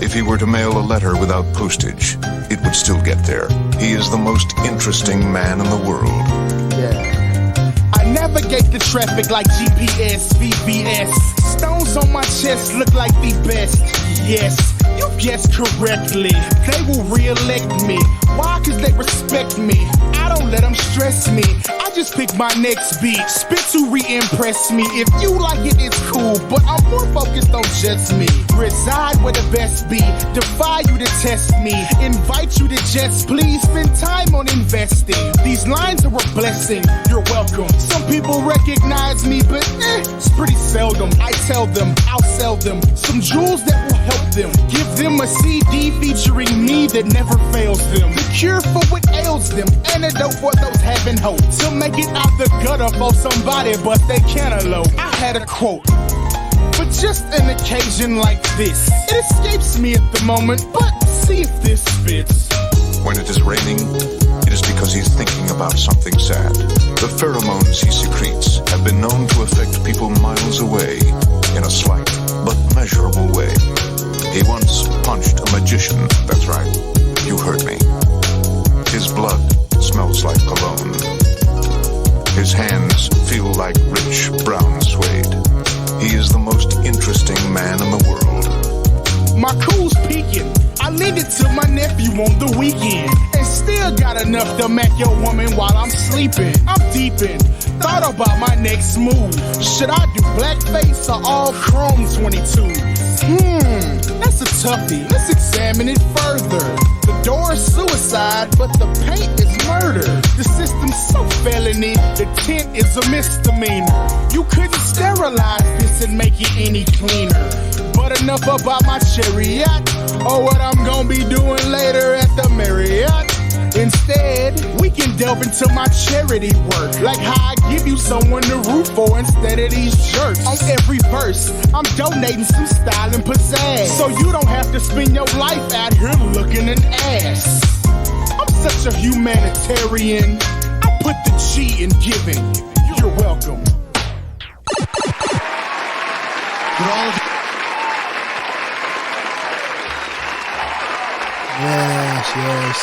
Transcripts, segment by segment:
If he were to mail a letter without postage, it would still get there. He is the most interesting man in the world. I navigate the traffic like GPS, VVS. Stones on my chest look like the best. Yes, you guessed correctly. They will re-elect me. Why? Cause they respect me. I don't let them stress me. I just pick my next beat. Spit to re-impress me. If you like it, it's cool. But I'm more focused on just me. Reside where the best be. Defy you to test me. Invite you to just please spend time on investing. These lines are a blessing. You're welcome. Some people recognize me, but it's pretty seldom. I tell them, I'll sell them some jewels that will help them. Give them a CD featuring me that never fails them. The cure for what ails them. Antidote for those having hope. To make it out the gutter for somebody, but they cantaloupe. I had a quote. For just an occasion like this, it escapes me at the moment, but see if this fits. When it is raining, it is because he's thinking about something sad. The pheromones he secretes have been known to affect people miles away in a slight but measurable way. He once punched a magician, that's right, you heard me. His blood smells like cologne. His hands feel like rich brown suede. He is the most interesting man in the world. My cool's peaking. I leave it to my nephew on the weekend. And still got enough to make your woman while I'm sleeping. I'm deep in. Thought about my next move. Should I do blackface or all chrome 22? That's a toughie. Let's examine it further. The door is suicide, but the paint is murder. The system's so felony, the tint is a misdemeanor. You couldn't sterilize this and make it any cleaner. But enough about my chariot, or what I'm gonna be doing later at the Marriott. Instead, we can delve into my charity work, like how I give you someone to root for instead of these jerks. On every verse, I'm donating some style and pizzazz, so you don't have to spend your life out here looking an ass. I'm such a humanitarian, I put the G in giving. You're welcome. Yes.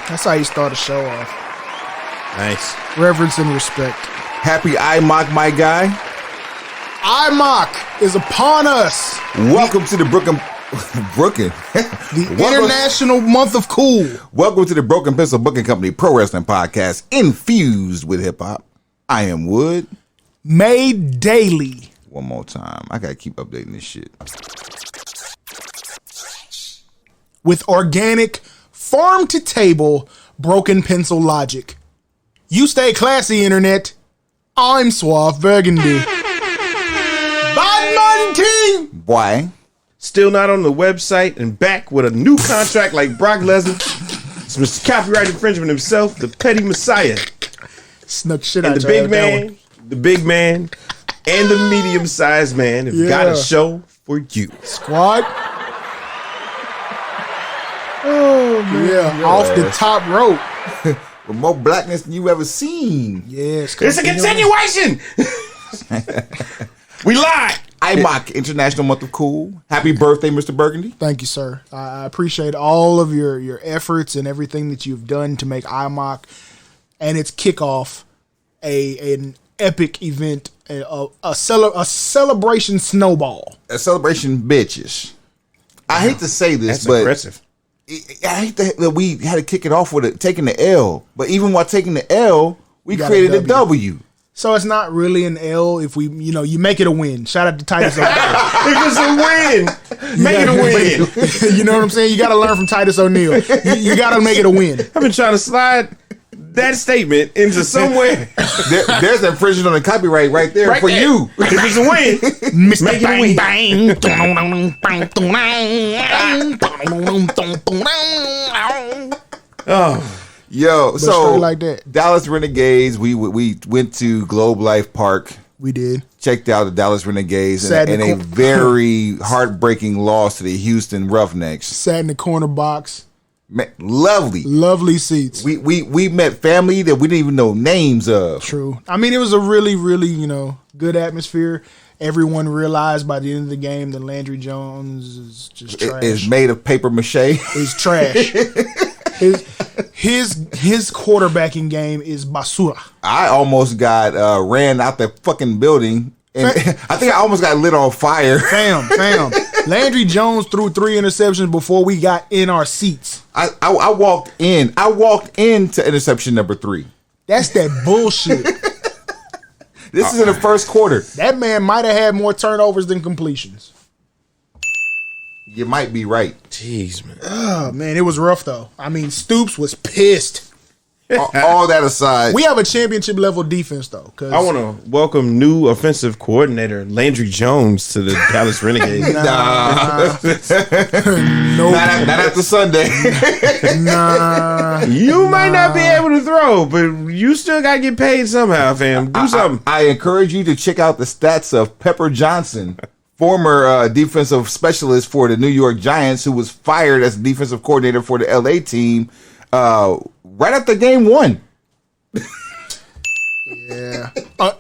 That's how you start a show off. Nice. Reverence and respect. Happy IMOC, my guy. IMOC is upon us. Welcome to the Brooklyn. The International Month of Cool. Welcome to the Broken Pencil Booking Company Pro Wrestling Podcast, infused with hip hop. I am Wood. Made daily. One more time. I gotta keep updating this shit. With organic, farm-to-table, broken pencil logic. You stay classy, Internet. I'm Suave Burgundy. Batman King! Boy. Still not on the website and back with a new contract like Brock Lesnar. It's Mr. Copyright Infringement himself, the Petty Messiah. Snuck shit and out the big man, and the medium-sized man have got a show for you. Squad. Oh, man. Off the top rope. With more blackness than you ever seen. Yes. It's a continuation. We live. IMOC, International Month of Cool. Happy birthday, Mr. Burgundy. Thank you, sir. I appreciate all of your efforts and everything that you've done to make IMOC and its kickoff an epic event, a celebration snowball. A celebration bitches. I hate to say this, That's but aggressive. I hate that we had to kick it off with taking the L. But even while taking the L, we created a W. So it's not really an L if we, you make it a win. Shout out to Titus O'Neil. If it's a win, make it a win. You know what I'm saying? You got to learn from Titus O'Neil. You got to make it a win. I've been trying to slide that statement into somewhere. There's an infringement on the copyright right there for you. If it's a win, Mr. make it a win. Oh. Yo, But so straight like that. Dallas Renegades, we went to Globe Life Park. We did. Checked out the Dallas Renegades Sat in in a the very heartbreaking loss to the Houston Roughnecks. Sat in the corner box. Man, lovely seats. We met family that we didn't even know names of. True. I mean, it was a really, really, good atmosphere. everyone realized by the end of the game that Landry Jones is just trash. Is made of paper mache. He's trash. His quarterbacking game is basura. I almost got ran out the fucking building. And I think I almost got lit on fire. Fam. Landry Jones threw 3 interceptions before we got in our seats. I walked in. I walked into interception number 3. That's that bullshit. This is in the first quarter. That man might have had more turnovers than completions. You might be right. Jeez, man. Oh, man, it was rough, though. I mean, Stoops was pissed. All that aside, We have a championship level defense, though. I want to welcome new offensive coordinator Landry Jones to the Dallas Renegades. Nope. not after Sunday. Nah. You might not be able to throw, but you still got to get paid somehow, fam. Do something. I encourage you to check out the stats of Pepper Johnson, former defensive specialist for the New York Giants, who was fired as defensive coordinator for the LA team right after game 1. Yeah.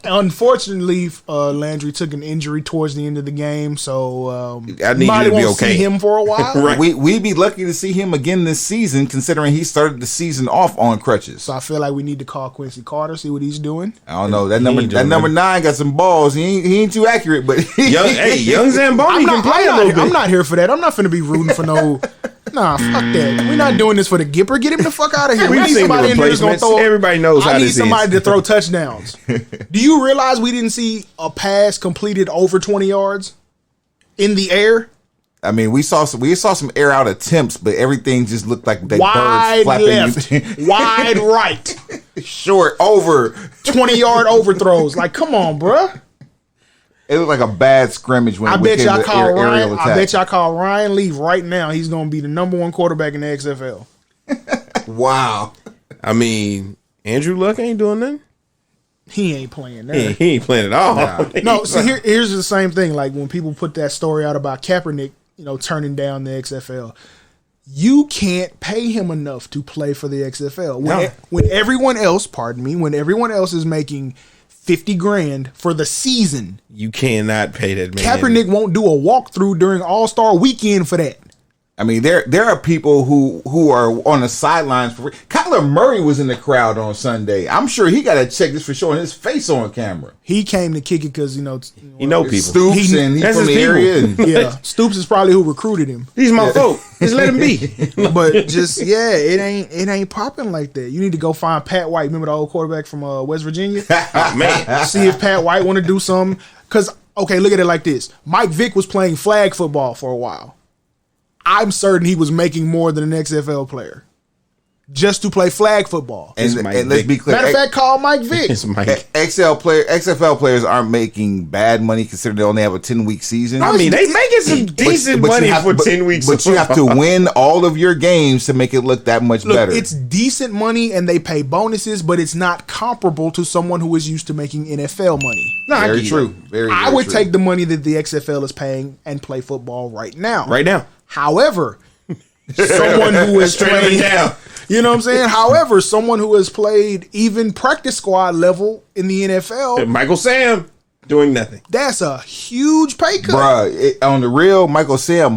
Unfortunately, Landry took an injury towards the end of the game, so I need might you to be won't okay. see him for a while. Right. We'd be lucky to see him again this season, considering he started the season off on crutches. So I feel like we need to call Quincy Carter, see what he's doing. I don't know. That He number ain't doing 9 got some balls. He ain't too accurate, but Young Zamboni can play a little bit. I'm not here for that. I'm not finna be rooting for no. Nah, fuck that. We're not doing this for the Gipper. Get him the fuck out of here. We've We need seen the somebody in there that's gonna replacements. throw. Everybody knows how I need this is. somebody to throw touchdowns. Do you realize we didn't see a pass completed over 20 yards in the air? I mean, we saw some air out attempts, but everything just looked like they birds Wide flapping. left, wide right, Short over. 20-yard overthrows. Like, come on, bruh. It looked like a bad scrimmage when I it bet came y'all to call aerial Ryan. attack. I bet y'all call Ryan Leaf right now. He's gonna be the number 1 quarterback in the XFL. Wow. I mean, Andrew Luck ain't doing nothing. He ain't playing there. He ain't playing at all. No, see, here's the same thing. Like when people put that story out about Kaepernick, turning down the XFL, you can't pay him enough to play for the XFL. When everyone else, when everyone else is making $50,000 for the season, You cannot pay that man. Kaepernick won't do a walkthrough during All-Star Weekend for that. I mean, there are people who are on the sidelines for Kyler Murray was in the crowd on Sunday. I'm sure he got a check just for showing his face on camera. He came to kick it because You know people. Stoops and he's That's from his the area. And, yeah, Stoops is probably who recruited him. He's my folk. Just let him be. But just it ain't popping like that. You need to go find Pat White. Remember the old quarterback from West Virginia? Oh, man. See if Pat White want to do something. Because okay, look at it like this: Mike Vick was playing flag football for a while. I'm certain he was making more than an XFL player just to play flag football. and Mike let's Vick. be clear. Matter of fact, call Mike Vick. It's Mike. XFL players aren't making bad money considering they only have a 10-week season. I mean, they making some decent But you money have- for but- 10 weeks. But of you have to football. win all of your games to make it look that much Look, better. it's decent money and they pay bonuses, but it's not comparable to someone who is used to making NFL money. No, I very get true. it. Very, I very would true. take the money that the XFL is paying and play football right now. Right now. However, someone who has Straight up and played, down. you know what I'm saying? However, someone who has played even practice squad level in the NFL, Michael Sam doing nothing. that's a huge pay cut. Bruh, on the real, Michael Sam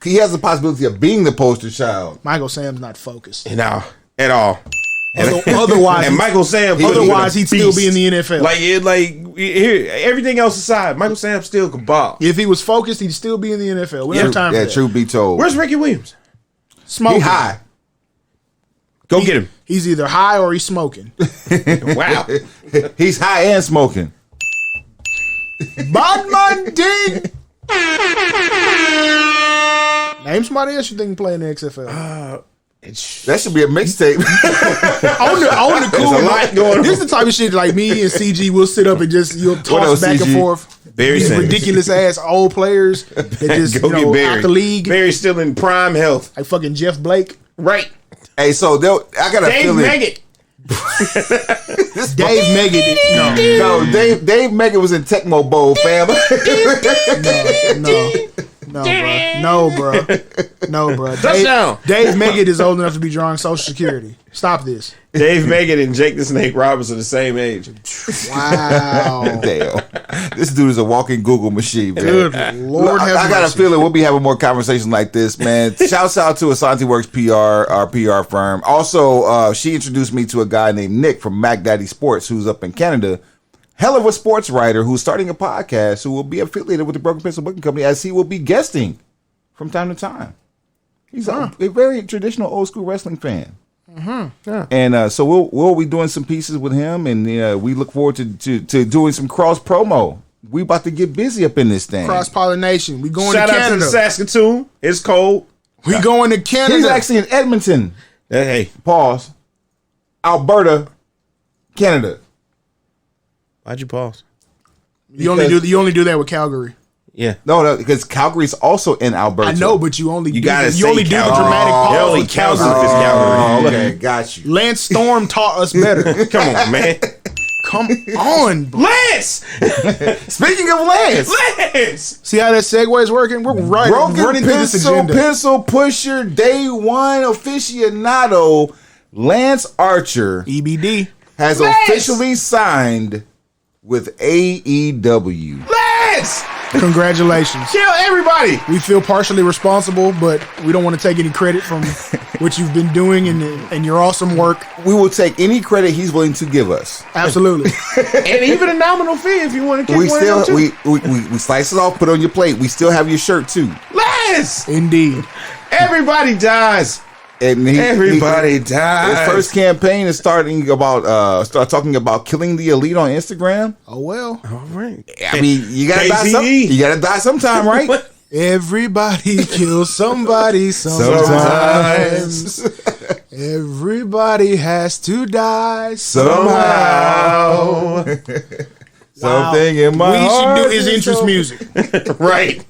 he has the possibility of being the poster child. Michael Sam's not focused. No, at all. Otherwise, And Michael Sam, otherwise he'd still be in the NFL. Here, everything else aside, Michael Sam still can ball. If he was focused, he'd still be in the NFL. We don't have time for that. Truth be told. Where's Ricky Williams? Smoking. He high. Go get him. He's either high or he's smoking. Wow. He's high and smoking. Badman Ding. Name somebody else you think can play in the XFL. That should be a mixtape. on the cool. There's a lot going on. This is the type of shit like me and CG will sit up and you'll What toss else, back and CG? forth. Barry These Sanders. ridiculous ass old players that just Go get Barry. out the league. Barry's still in prime health. Like fucking Jeff Blake. Right. Hey, so I got a Dave feeling. Meggett. Dave Meggett. No, Dave Meggett was in Tecmo Bowl, fam. No, bro. Touchdown. Dave Meggett is old enough to be drawing Social Security. Stop this. Dave Meggett and Jake the Snake Roberts are the same age. Wow. Damn. This dude is a walking Google machine, man. Good Lord, I got a feeling we'll be having more conversations like this, man. Shouts out to Asante Works PR, our PR firm. Also, she introduced me to a guy named Nick from Mac Daddy Sports, who's up in Canada. Hell of a sports writer who's starting a podcast who will be affiliated with the Broken Pencil Booking Company, as he will be guesting from time to time. He's a very traditional old school wrestling fan. Yeah. And so we'll be doing some pieces with him, and we look forward to doing some cross promo. We about to get busy up in this thing. Cross pollination. We going Shout to out Canada. to Saskatoon. It's cold. We going to Canada. He's actually in Edmonton. Hey, Pause. Alberta, Canada. why'd you pause? You only do that with Calgary. Yeah. No, because Calgary's also in Alberta. I know, but you only gotta you only say do the Calgary. dramatic It pause only with counts Calgary. if it's Calgary. Oh, okay, got you. Lance Storm taught us better. Come on, man. Come on, bro. Lance! Speaking of Lance, Lance! See how that segue is working? We're running through this agenda. pencil pusher, day one aficionado, Lance Archer EBD. has officially signed with AEW. Lance! Congratulations. Kill everybody! We feel partially responsible, but we don't want to take any credit from what you've been doing and your awesome work. We will take any credit he's willing to give us. Absolutely. And even a nominal fee if you want to kick We one still of them too. we slice it off, put it on your plate. We still have your shirt too. Lance! Indeed. Everybody dies. And Everybody his dies. first campaign is start talking about killing the elite on Instagram. Oh, well. All right. I mean, you gotta die KCE. you gotta die sometime, right? Everybody kills somebody sometimes. Everybody has to die Somehow. Something in my We heart should do his is interest so- music. Right.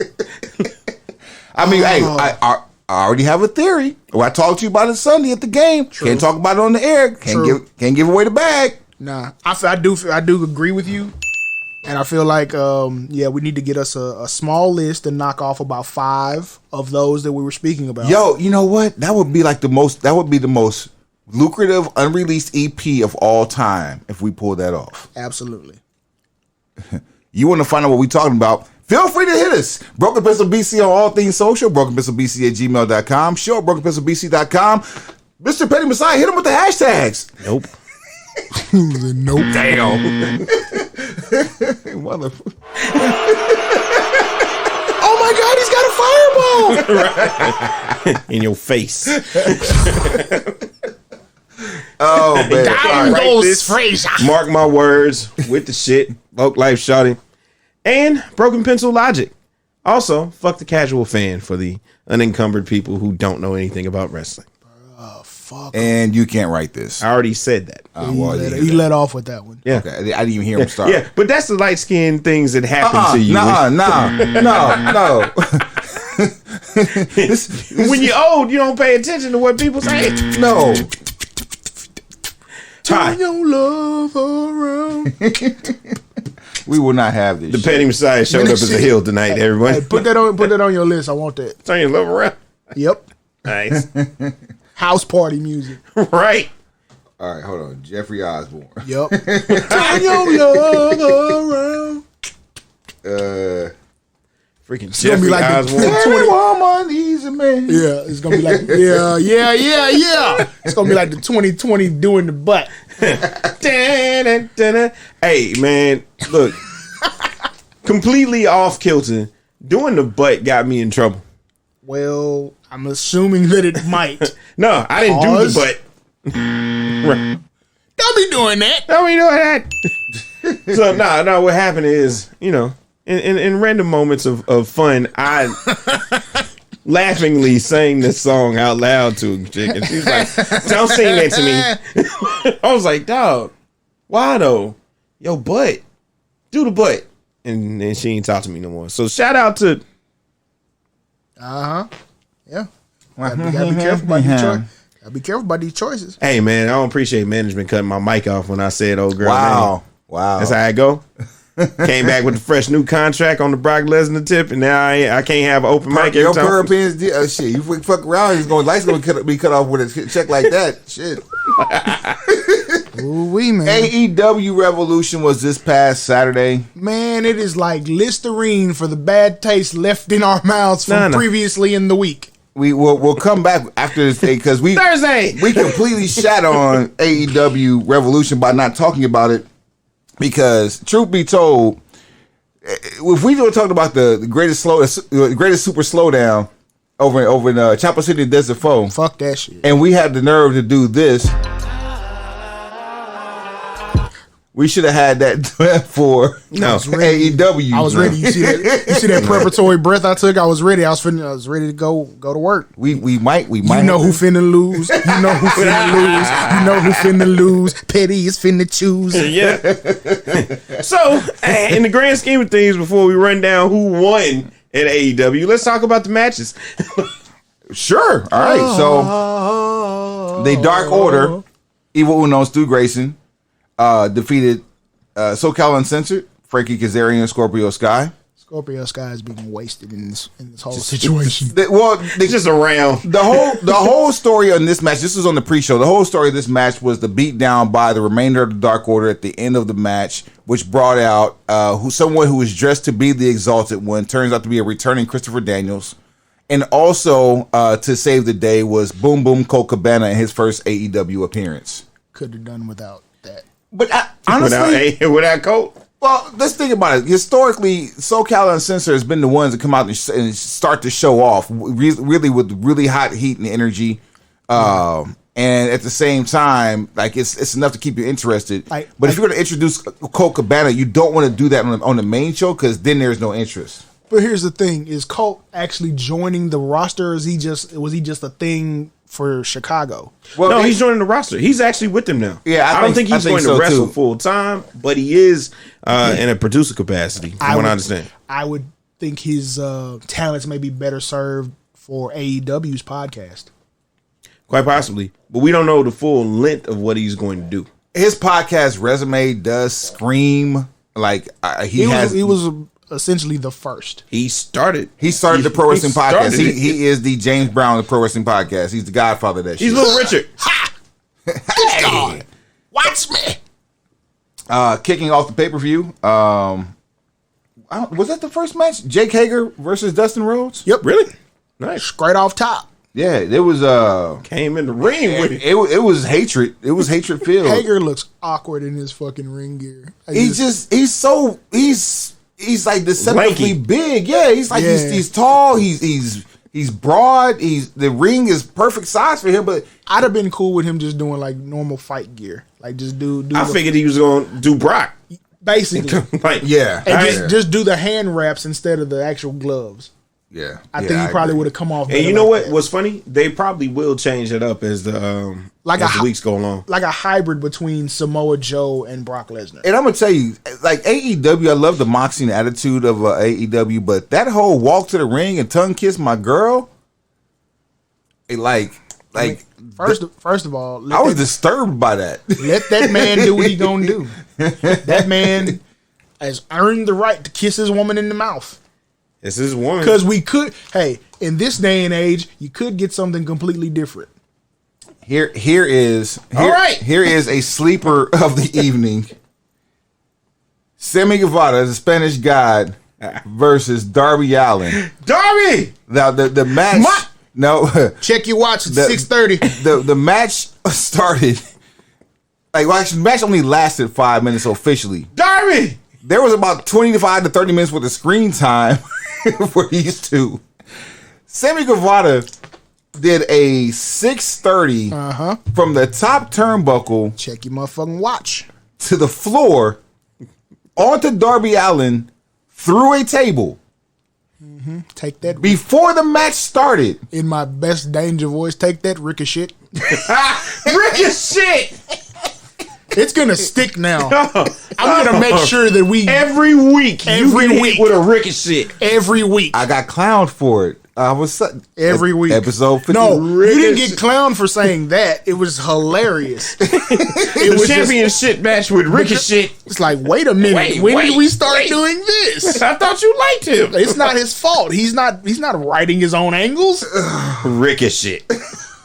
I mean, hey, I already have a theory. Well, I talked to you about it Sunday at the game. Can't talk about it on the air. Can't give away the bag. Nah, I do agree with you, and I feel like we need to get us a small list and knock off about 5 of those that we were speaking about. Yo, you know what? That would be the most lucrative unreleased EP of all time if we pull that off. Absolutely. You want to find out what we're talking about? Feel free to hit us. Broken Pencil BC on all things social. BrokenPencilBC@gmail.com. Show at BrokenPencilBC.com. Mr. Petty Messiah, hit him with the hashtags. Nope. Nope. Damn. Motherfucker. Oh my God, he's got a fireball. In your face. Oh, man. Down All right. goes this. Fraser. Mark my words with the shit. Vogue Life Shawty. And Broken Pencil Logic. Also, fuck the casual fan for the unencumbered people who don't know anything about wrestling. Fuck. And you can't write this. I already said that. He let off with that one. Yeah. Okay, I didn't even hear him start. Yeah, but that's the light skinned things that happen to you. No. When you're old, you don't pay attention to what people say. No. Hi. Turn your love around. We will not have this. The shit. Petty Messiah showed up as a heel tonight, everyone. Hey, put that on your list. I want that. Turn your love around. Yep. Nice. House party music. Right. All right, hold on. Jeffrey Osborne. Yep. Turn your love around. Freaking gonna Jeffrey be like the Osborne. Every woman needs a man. Yeah, it's gonna be like yeah. It's gonna be like the 2020 doing the butt. Da-da-da-da. Hey, man, look. Completely off kilter. Doing the butt got me in trouble. Well, I'm assuming that it might. No, I didn't Pause. do the butt. Right. Don't be doing that. How we doing that? So no. What happened is, in random moments of fun, I laughingly sang this song out loud to a chick, and she was like, "Don't sing that to me." I was like, "Dog, why though? Yo, butt, do the butt," and then she ain't talk to me no more. So shout out to Yeah. Gotta be careful about these choices. Gotta be careful about these choices. Hey man, I don't appreciate management cutting my mic off when I said "old girl." Wow. Name. That's how I go. Came back with a fresh new contract on the Brock Lesnar tip, and now I can't have an open mic Your every time. pins, shit. You fuck around, lights gonna be cut off with a check like that. Shit. Ooh-wee, man. AEW Revolution was this past Saturday. Man, it is like Listerine for the bad taste left in our mouths from previously in the week. We'll come back after this day because Thursday we completely shat on AEW Revolution by not talking about it. Because truth be told, if we don't talk about the greatest super slowdown over in Chapel City Desert Foe, fuck that shit. And we had the nerve to do this. We should have had that for AEW. I was ready. You see that preparatory breath I took? I was ready. I was ready to go to work. We might. You know who finna lose. You know who finna lose. You know who finna lose. Petty is finna choose. Yeah. So, in the grand scheme of things, before we run down who won at AEW, let's talk about the matches. Sure. All right. So, the Dark Order, Evil Uno, Stu Grayson, defeated SoCal Uncensored, Frankie Kazarian, Scorpio Sky. Scorpio Sky is being wasted in this whole situation. They just around. The whole story on this match, this was on the pre-show, the whole story of this match was the beat down by the remainder of the Dark Order at the end of the match, which brought out someone who was dressed to be the Exalted One, turns out to be a returning Christopher Daniels. And also, to save the day, was Boom Boom Colt Cabana in his first AEW appearance. Could have done without that. But honestly, without Colt? Well, let's think about it. Historically, SoCal Uncensored has been the ones that come out and start to show off, really with really hot heat and energy. And at the same time, like it's enough to keep you interested. But if you're going to introduce Colt Cabana, you don't want to do that on the main show because then there's no interest. But here's the thing: is Colt actually joining the roster, or was he just a thing for Chicago? Well, no, he's joining the roster. He's actually with them now. Yeah, I don't think he's going to wrestle full time, but he is in a producer capacity. From what I understand, I would think his talents may be better served for AEW's podcast. Quite possibly, but we don't know the full length of what he's going to do. His podcast resume does scream like he was essentially the first. He started the pro wrestling podcast. He is the James Brown of the pro wrestling podcast. He's the godfather of that shit. He's Little Richard. Ha! Hey. God. Watch me. Kicking off the pay-per-view. Was that the first match? Jake Hager versus Dustin Rhodes? Yep. Really? Nice. Straight off top. Yeah, it was came in the ring with it. It was hatred. It was hatred filled. Hager looks awkward in his fucking ring gear. He's like deceptively big. Yeah, he's like he's tall. He's broad. The ring is perfect size for him. But I'd have been cool with him just doing like normal fight gear, like just do. I figured he was going to do Brock, basically. And just do the hand wraps instead of the actual gloves. Yeah, I think he probably would have come off. And you know what? What's funny? They probably will change it up as the weeks go along, like a hybrid between Samoa Joe and Brock Lesnar. And I'm gonna tell you, like AEW, I love the moxie and attitude of AEW, but that whole walk to the ring and tongue kiss my girl, first of all, I was disturbed by that. Let that man do what he gonna do. That man has earned the right to kiss his woman in the mouth. This is one. Because in this day and age, you could get something completely different. Here is a sleeper of the evening. Sammy Guevara, the Spanish God, versus Darby Allin. Darby! Now the match. No, check your watch at 6:30. The match started. The match only lasted 5 minutes officially. Darby! There was about 25 to 30 minutes worth of screen time for these two. Sammy Guevara did a 630 from the top turnbuckle. Check your motherfucking watch. To the floor, onto Darby Allin, through a table. Mm-hmm. Take that. Before the match started. In my best Danger voice, take that, Ricochet. Ricochet! It's gonna stick now. I'm gonna make sure that we every week with a Ricochet. Every week I got clowned for it. I was every week episode 50. No, you didn't get clowned for saying that. It was hilarious. It was championship match with Ricochet. It's like, wait a minute. When did we start doing this? I thought you liked him. It's not his fault. He's not writing his own angles. Ricochet.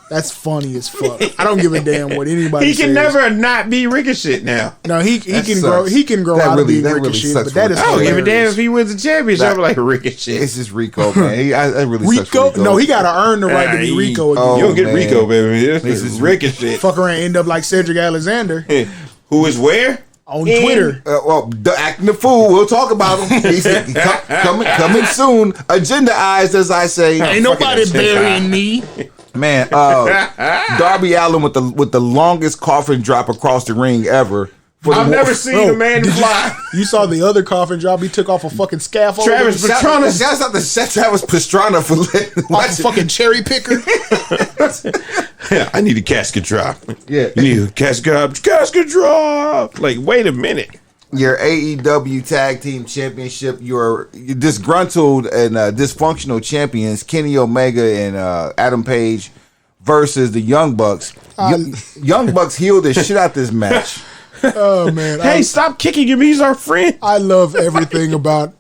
That's funny as fuck. I don't give a damn what anybody He says. can never not be Ricochet now. No, he That can sucks. grow. He can grow That out of really- being that really Ricochet, sucks but for that is I don't give a damn hilarious. if he wins the championship. I'm like Ricochet. It's just Rico, man. That really sucks for Rico? Rico. No, he got to earn the right to be He- Rico again. Oh, you don't get man. Rico, baby. This This is is- Ricochet. Fuck around, end up like Cedric Alexander Who is where? on Twitter. Acting the fool. We'll talk about him. He's coming soon. Agendized, as I say. Ain't nobody burying me. Man, Darby Allin with the longest coffin drop across the ring ever. I've never seen a man fly. You saw the other coffin drop he took off a fucking scaffold? Travis Off Pastrana. Shouts out to Travis Pastrana for letting a fucking cherry picker. Yeah, I need a casket drop. Yeah. You need a casket drop. Like, wait a minute. your AEW Tag Team Championship, your disgruntled and dysfunctional champions Kenny Omega and Adam Page versus the Young Bucks. Young Bucks healed the shit out this match. Oh man! Hey, stop kicking him. He's our friend. I love everything about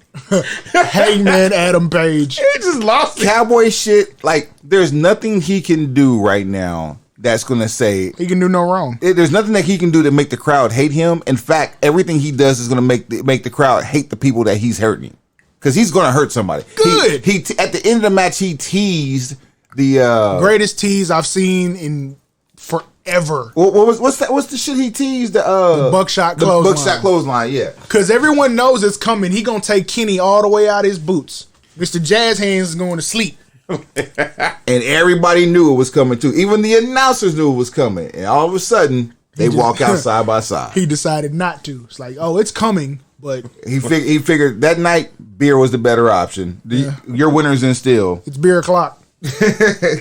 Hangman Adam Page. He just lost it. Cowboy shit, like there's nothing he can do right now that's gonna say He can do no wrong. there's nothing that he can do to make the crowd hate him. In fact, everything he does is gonna make the crowd hate the people that he's hurting, because he's gonna hurt somebody. Good. He at the end of the match he teased the Greatest tease I've seen in forever. what's the shit he teased the buckshot the clothesline. buckshot clothesline, yeah. Because everyone knows it's coming. He gonna take Kenny all the way out his boots. Mr. Jazz Hands is going to sleep. And everybody knew it was coming too. Even the announcers knew it was coming. And all of a sudden, they walk out side by side. He decided not to. It's like, oh, it's coming, but He figured that night beer was the better option. Your winners in still. it's beer o'clock.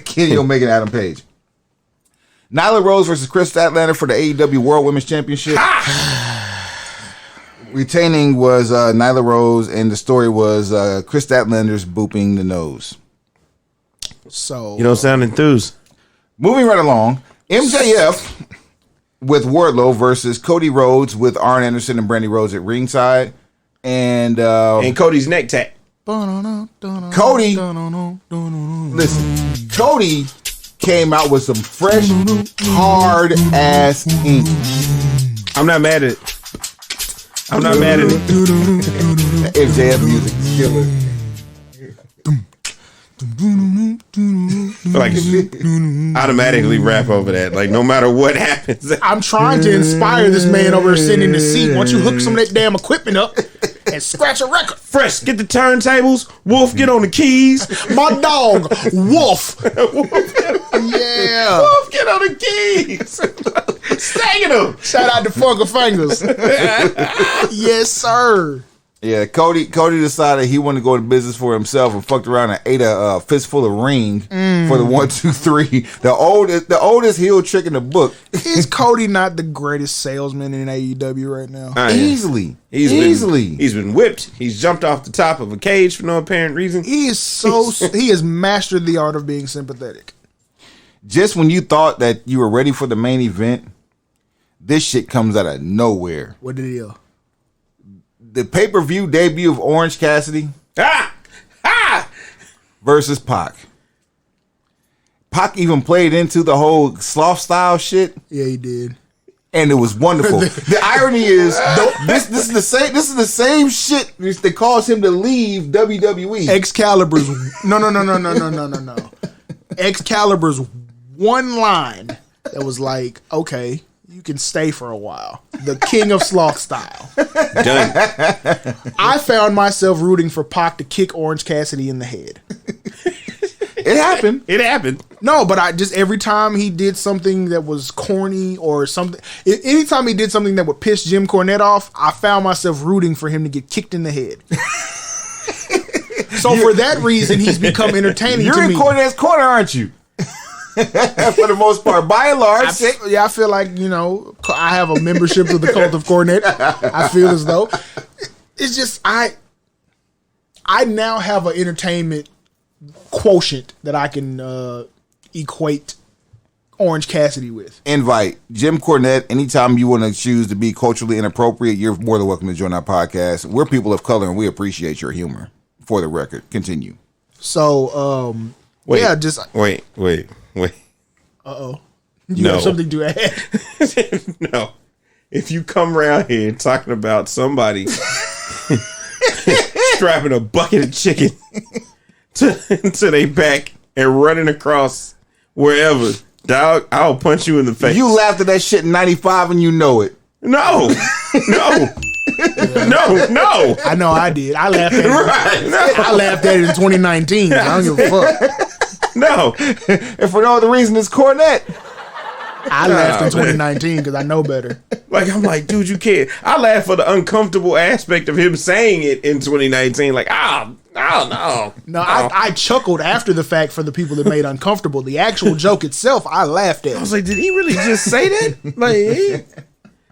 Kenny Omega and Adam Page. Nyla Rose versus Chris Statlander for the AEW World Women's Championship. Retaining was Nyla Rose, and the story was Chris Statlander's booping the nose. So You don't sound enthused. Moving right along, MJF with Wardlow versus Cody Rhodes with Arn Anderson and Brandy Rhodes at ringside. And And Cody's neck tap. Cody, listen, Cody came out with some fresh, hard ass ink. I'm not mad at it. I'm not mad at it. MJF music is killer. Like automatically rap over that. Like no matter what happens. I'm trying to inspire this man over here sitting in the seat. Why don't you hook some of that damn equipment up and scratch a record? Fresh, get the turntables. Wolf, get on the keys. My dog, Wolf. Yeah. Wolf, get on the keys. Stanging them. Shout out to Funker Fingers. Yes, sir. Yeah, Cody decided he wanted to go into business for himself and fucked around and ate a fistful of ring for the 1, 2, 3. The oldest heel trick in the book. Is Cody not the greatest salesman in AEW right now? Easily. He's been whipped. He's jumped off the top of a cage for no apparent reason. He has mastered the art of being sympathetic. Just when you thought that you were ready for the main event, this shit comes out of nowhere. What did he do? The pay-per-view debut of Orange Cassidy Ah! versus Pac. Pac even played into the whole sloth style shit, Yeah, he did. and it was wonderful. The irony is, this is the same shit that caused him to leave WWE. Excalibur's no. Excalibur's one line that was like, okay, you can stay for a while. The king of sloth style. Done. I found myself rooting for Pac to kick Orange Cassidy in the head. It happened. It happened. No, but I just, every time he did something that was corny or something, anytime he did something that would piss Jim Cornette off, I found myself rooting for him to get kicked in the head. So for that reason, he's become entertaining You're to in me. Cornette's corner, aren't you? For the most part, by and large. I feel like, I have a membership to the Cult of Cornette. I feel as though it's just I now have an entertainment quotient that I can equate Orange Cassidy with. Invite Jim Cornette. Anytime you want to choose to be culturally inappropriate, you're more than welcome to join our podcast. We're people of color and we appreciate your humor. For the record, continue. So Wait. yeah, just Wait. You No. have something to add? No. If you come around here talking about somebody strapping a bucket of chicken to their back and running across wherever, dog, I'll punch you in the face. You laughed at that shit in 95 and you know it. No. No. No. I know I did. I laughed at it. Right. No. I laughed at it in 2019. I don't give a fuck. No. And for no other reason, it's Cornette. I laughed in 2019 because I know better. Like, I'm like, dude, you can't. I laugh for the uncomfortable aspect of him saying it in 2019. Like, no. No, I chuckled after the fact for the people that made uncomfortable. The actual joke itself, I laughed I at. was like, did he really just say that? Like,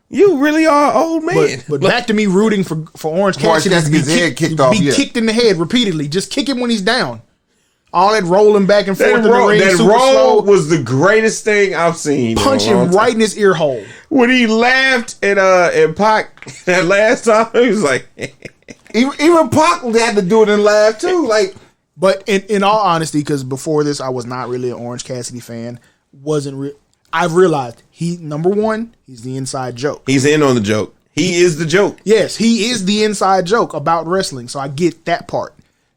you really are an old man. But back to me rooting for Orange Cassidy. Cassidy gets his head kicked off, yeah. Kicked in the head repeatedly. Just kick him when he's down. All that rolling back and forth in the ring, that super roll slow. was the greatest thing I've seen. Punch him right in his ear hole. When he laughed at Pac that last time, he was like, Even Pac had to do it and laugh too. Like, But in all honesty, because before this, I was not really an Orange Cassidy fan. I've realized number one, he's the inside joke. he's in on the joke. He is the joke. Yes, he is the inside joke about wrestling, so I get that part.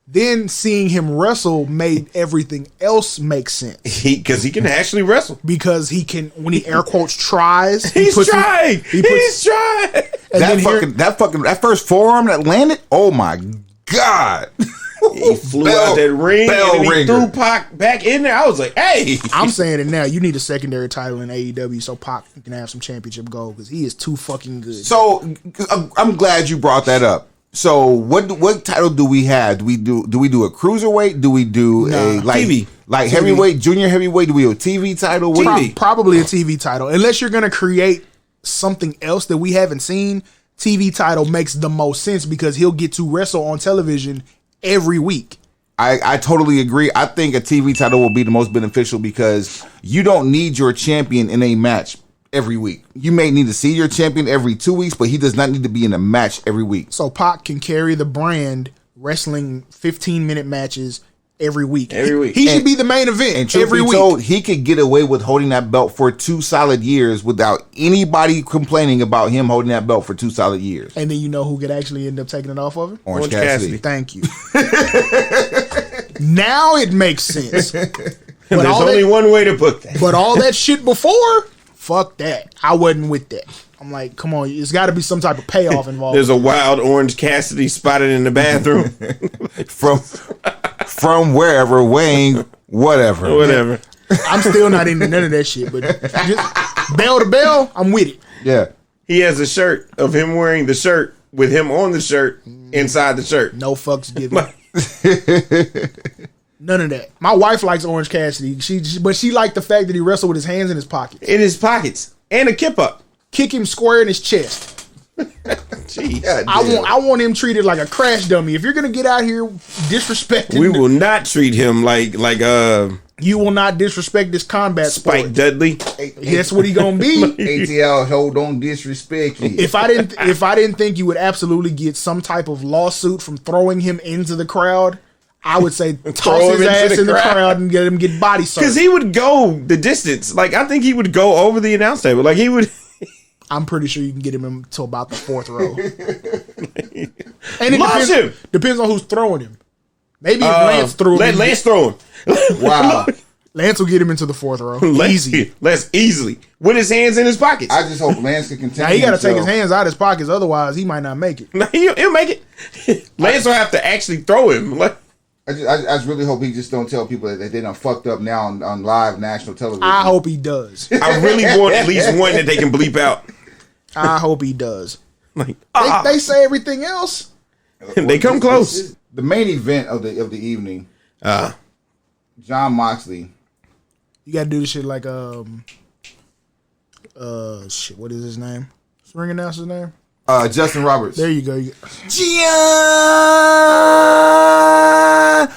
Then seeing him wrestle made everything else make sense. Because he can actually wrestle. Because he can, when he air quotes tries, He's trying. He's trying. and then that first forearm that landed. Oh my god! He flew out that ring and he ringer. threw Pac back in there. I was like, hey. I'm saying it now. You need a secondary title in AEW so Pac can have some championship gold because he is too fucking good. So I'm glad you brought that up. So what title do we have? Do we do a cruiserweight? Do we do a TV. Like heavyweight, junior heavyweight? Do we do a TV title? What do you- Probably a TV title. Unless you're going to create something else that we haven't seen, TV title makes the most sense because he'll get to wrestle on television every week. I totally agree. I think a TV title will be the most beneficial because you don't need your champion in a match every week. You may need to see your champion every 2 weeks, but he does not need to be in a match every week. So Pac can carry the brand wrestling 15-minute matches every week. Every week. He should be the main event And truth every be week. told, he could get away with holding that belt for 2 solid years without anybody complaining about him holding that belt for 2 solid years. And then you know who could actually end up taking it off of him? Orange Cassidy. Thank you. Now it makes sense. But There's all only that- one way to put that. But all that shit before, fuck that. I wasn't with that. I'm like, come on, it's got to be some type of payoff involved. There's a wild Orange Cassidy spotted in the bathroom. From wherever, weighing whatever. Whatever. I'm still not into none of that shit, but just bell to bell, I'm with it. Yeah. He has a shirt of him wearing the shirt with him on the shirt inside the shirt. No fucks given. None of that. My wife likes Orange Cassidy, but she liked the fact that he wrestled with his hands in his pockets. In his pockets. And a kip up. Kick him square in his chest. Jeez. I want him treated like a crash dummy. If you're gonna get out here disrespecting, We will not treat him like you will not disrespect this combat Spike sport. Dudley. That's what he gonna be. ATL, hold don't disrespect you. If I didn't think you would absolutely get some type of lawsuit from throwing him into the crowd, I would say toss him his into ass the in the crowd. crowd and get him get body Because surgery. he would go the distance. Like, I think he would go over the announce table. Like, he would. I'm pretty sure you can get him until about the 4th row. And it Launch him! depends on who's throwing him. Maybe if Lance threw him, Let Lance throw him. Wow. Lance will get him into the 4th row. Easy. Less easily. With his hands in his pockets. I just hope Lance can continue. Now he got to take his himself. hands out of his pockets, otherwise he might not make it. No, he'll make it. Lance will have to actually throw him. Like, I just really hope he just don't tell people that they done fucked up now on live national television. I hope he does. I really want at least one that they can bleep out. I hope he does. Like, They say everything else. they come close. The main event of the evening, John Moxley. You got to do the shit like shit. What is his name? What's the ring announcer's name? Justin Roberts. There you go. John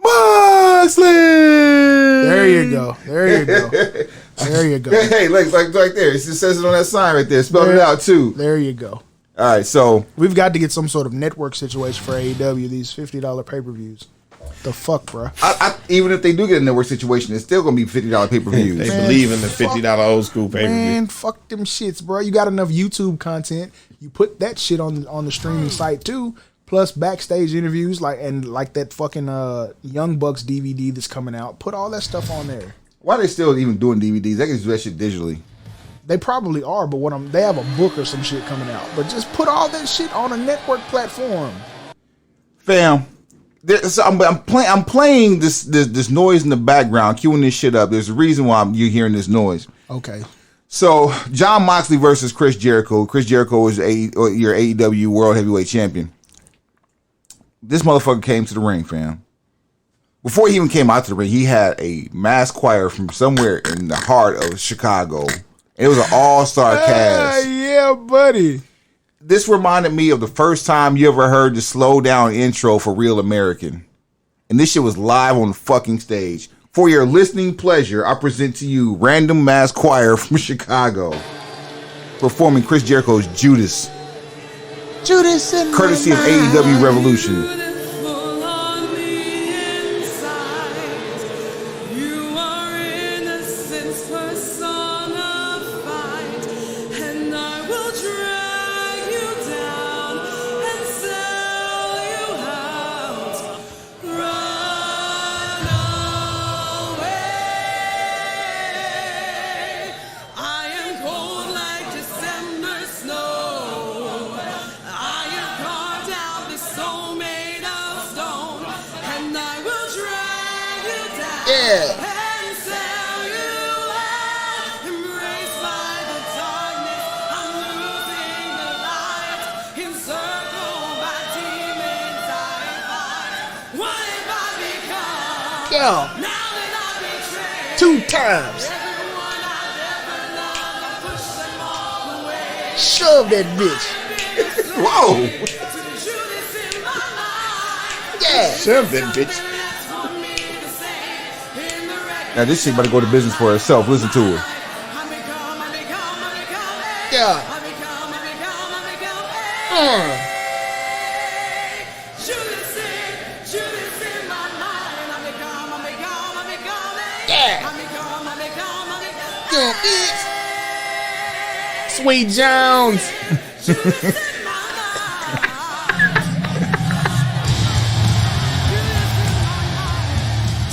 Moxley. There you go. There you go. There you go. Hey, like there. It just says it on that sign right there. Spelled it out too. There you go. All right, so We've got to get some sort of network situation for AEW. These $50 pay-per-views. The fuck, bro? Even if they do get a network situation, it's still gonna be $50 pay per views. They Man, believe in the fuck- $50 old school pay per Man, view. fuck them shits, bro. You got enough YouTube content. You put that shit on the streaming site too. Plus backstage interviews, like that fucking Young Bucks DVD that's coming out. Put all that stuff on there. Why are they still even doing DVDs? They can do that shit digitally. They probably are, but they have a book or some shit coming out. But just put all that shit on a network platform. Fam, I'm playing this noise in the background, queuing this shit up. There's a reason why you're hearing this noise. Okay. So, John Moxley versus Chris Jericho. Chris Jericho is your AEW World Heavyweight Champion. This motherfucker came to the ring, fam. Before he even came out to the ring, he had a mass choir from somewhere in the heart of Chicago. It was an all-star cast. Yeah, buddy. This reminded me of the first time you ever heard the slow down intro for Real American. And this shit was live on the fucking stage. For your listening pleasure, I present to you Random Mass Choir from Chicago performing Chris Jericho's Judas. Judas and Courtesy of AEW Revolution. Yeah. 2 times. Shove that bitch. Whoa! Yeah. Shove that bitch. Now this shit about to go to business for herself. Listen to her. Yeah. Yeah, bitch. Sweet Jones.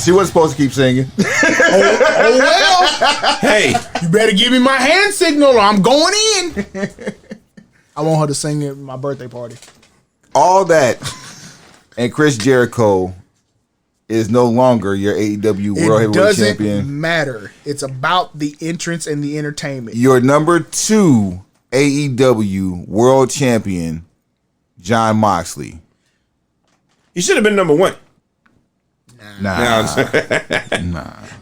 She wasn't supposed to keep singing. Oh well. Hey, You better give me my hand signal or I'm going in. I want her to sing at my birthday party. All that and Chris Jericho is no longer your AEW World It Heavyweight doesn't Champion. matter. It's about the entrance and the entertainment. Your number 2 AEW World Champion, John Moxley. you should have been number 1. Nah.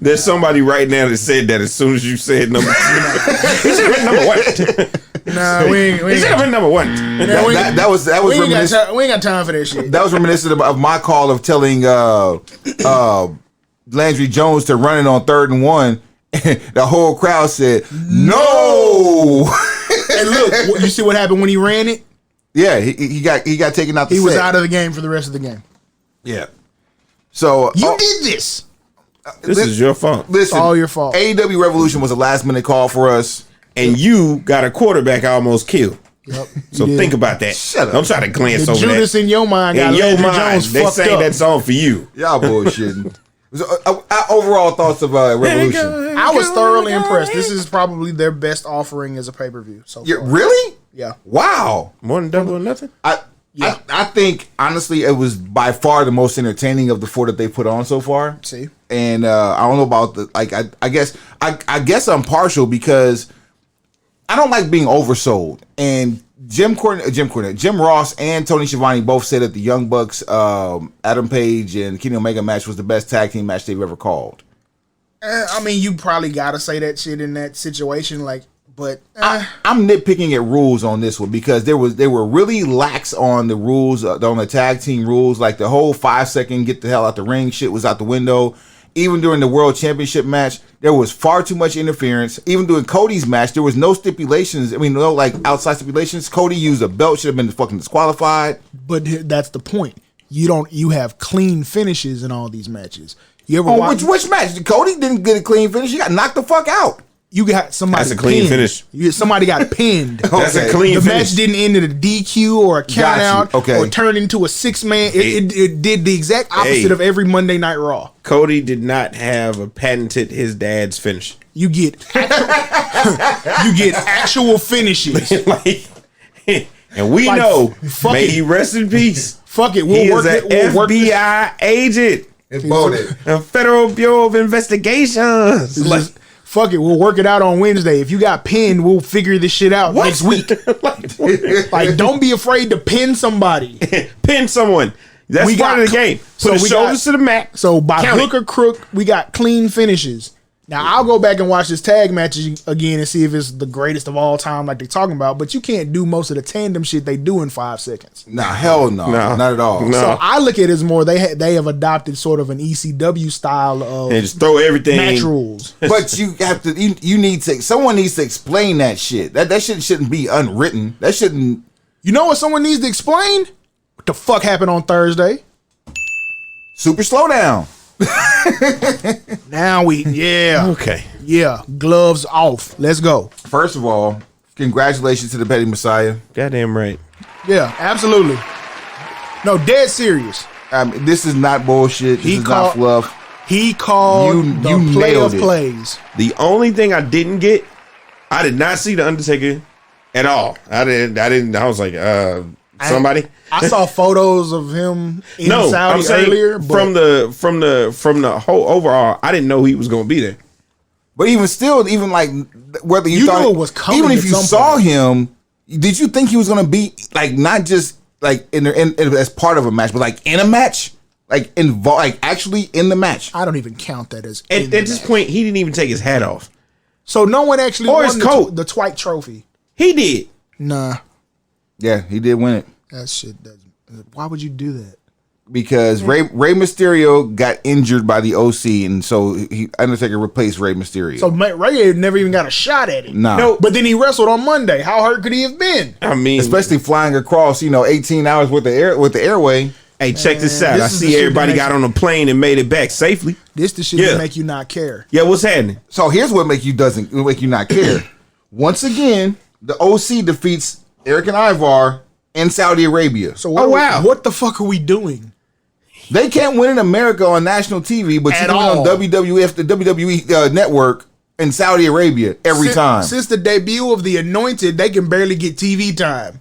There's somebody right now that said that as soon as you said number 2. He should have been number 1. Nah, we ain't He should have been number 1. That was we ain't reminiscent. we ain't got time for that shit. That was reminiscent of my call of telling Landry Jones to run it on 3rd and 1. The whole crowd said no. And look, you see what happened when he ran it? Yeah, he got taken out the He set. was out of the game for the rest of the game. Yeah. So You did this. This is your fault. Listen, It's all your fault. AEW Revolution was a last minute call for us. And you got a quarterback almost killed. Yep. So think about that. Shut up. Don't try to glance The over Judas that. in your mind got In your Landry mind, Jones they fucked sang up. that song for you. Y'all bullshitting. So, overall thoughts of Revolution. I was thoroughly impressed. This is probably their best offering as a pay-per-view so far. Really? Yeah. Wow. More than double or nothing? I think honestly it was by far the most entertaining of the 4 that they put on so far. See? And I don't know about the I guess I'm partial because I don't like being oversold. And Jim Ross and Tony Schiavone both said that the Young Bucks, Adam Page and Kenny Omega match was the best tag team match they've ever called. I mean, you probably got to say that shit in that situation, but I'm nitpicking at rules on this one because they were really lax on the rules, on the tag team rules. Like the whole 5-second get the hell out the ring shit was out the window. Even during the World Championship match, there was far too much interference. Even during Cody's match, there was no stipulations. I mean, no outside stipulations. Cody used a belt, should have been fucking disqualified. But that's the point. you have clean finishes in all these matches. You ever Oh, watch? which match? Cody didn't get a clean finish. He got knocked the fuck out. You got somebody. That's a clean pinned. finish. Somebody got pinned. That's Okay. a clean The finish. match didn't end in a DQ or a count out Okay. or turn into a 6-man. It did the exact opposite of every Monday Night Raw. Cody did not have a patented his dad's finish. You get actual finishes. Like, and we Like, know, fuck may it. he rest in peace. Fuck it, He we'll is work an it. We'll work this. FBI agent, It voted. a Federal Bureau of Investigations. Like, Fuck it, we'll work it out on Wednesday. If you got pinned, we'll figure this shit out next week. Like, don't be afraid to pin somebody. Pin someone. That's We part got- of the game. so Put the we shoulders got- to the mat. So by Count hook it. or crook, we got clean finishes. Now I'll go back and watch this tag matches again and see if it's the greatest of all time, like they're talking about. But you can't do most of the tandem shit they do in 5 seconds. Nah, hell no. No. Not at all. No. So I look at it as more they have adopted sort of an ECW style of And just throw everything. match rules. But you have to. You need to. Someone needs to explain that shit. That shit shouldn't be unwritten. That shouldn't. You know what someone needs to explain? What the fuck happened on Thursday? Super slow down. Now Okay. gloves off. Let's go. First of all, congratulations to the Petty Messiah. Goddamn right. Yeah, absolutely. No, dead serious. This is not bullshit. This He is called- not fluff. He called You the play nailed of it. plays. The only thing I didn't get, I did not see the Undertaker at all. I didn't. I was like, somebody. I saw photos of him in No, Saudi I'm saying earlier. But from the whole overall, I didn't know he was going to be there. But even still, even like whether you You thought knew it was coming even at if you some saw point. him, did you think he was gonna be like not just like in as part of a match, but like in a match, like involved, like actually in the match? I don't even count that as At in the this match. point, he didn't even take his hat off. So no one actually Or won his coat. the Twite Trophy. He did. Nah, Yeah, he did win it that shit doesn't. Why would you do that? because Rey Mysterio got injured by the OC, and so Undertaker replaced Rey Mysterio. So Ray never even got a shot at it. Nah. No, but then he wrestled on Monday. How hurt could he have been? I mean, especially flying across, 18 hours with the airway. hey, check this out. this I is the see shit that everybody makes got it- on a plane and made it back safely. This the shit Yeah. that make you not care. Yeah, what's happening? So here's what make you not care. Once again, the OC defeats Eric and Ivar in Saudi Arabia. So what, Oh, wow. what the fuck are we doing? They can't win in America on national TV, but you At can win on all. WWF, the WWE network in Saudi Arabia every time. Since the debut of the Anointed, they can barely get TV time.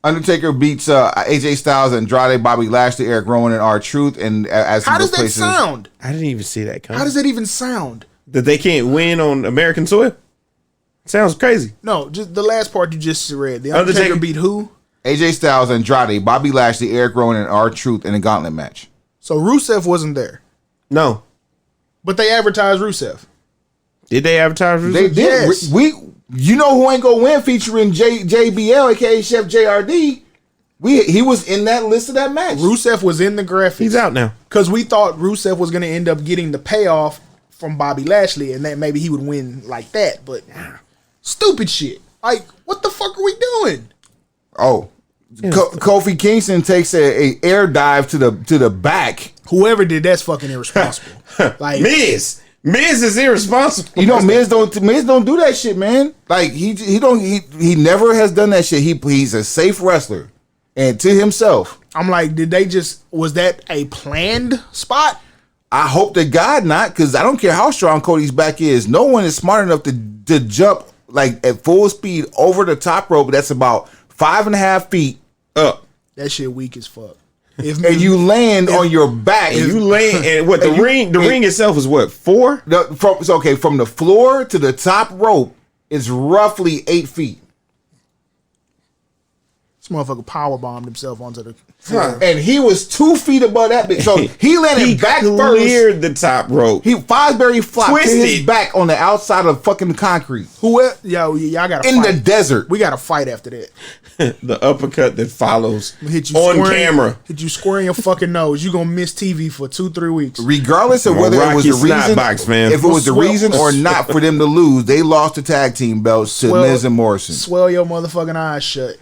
Undertaker beats AJ Styles, Andrade, Bobby Lashley, Eric Rowan, and R-Truth. And as he How does that replaces- sound? I didn't even see that coming. How does that even sound? That they can't win on American soil? Sounds crazy. No, just the last part you just read. The Undertaker Undertaker- beat who? AJ Styles, Andrade, Bobby Lashley, Eric Rowan, and R-Truth in a gauntlet match. So Rusev wasn't there, No. but they advertised Rusev. Did they advertise? They Rusev? did. Yes. You know who ain't gonna win featuring JBL, aka Chef JRD. He was in that list of that match. Rusev was in the graphics. He's out now. Because we thought Rusev was going to end up getting the payoff from Bobby Lashley and that maybe he would win like that. But stupid shit. Like, what the fuck are we doing? Oh, Kofi Kingston takes a air dive to the back. Whoever did that's fucking irresponsible. Like, Miz is irresponsible. You know, Miz don't do that shit, man. Like he never has done that shit. He's a safe wrestler, and to himself. I'm like, was that a planned spot? I hope to God not, because I don't care how strong Cody's back is. No one is smart enough to jump like at full speed over the top rope. That's about 5.5 feet up, That shit weak as fuck. If and you land on your back. And you land, and what the And you- ring? The and- ring itself is what, 4? From the floor to the top rope is roughly 8 feet. this motherfucker power bombed himself onto the floor. And he was 2 feet above that bitch. So he landed He back first. cleared the top rope. He Fosbury flopped to his Twisted. back on the outside of fucking concrete Who? Yo, y'all got to in fight. the desert. We got to fight after that. The uppercut that follows Hit you on square in- camera. Hit you square in your fucking nose. You gonna miss TV for 2-3 weeks. Regardless of Come on, whether it rock was your the reason, snot box, man. if it was the Swell- reason or not for them to lose, they lost the tag team belts to Swell- Miz and Morrison. Swell your motherfucking eyes shut.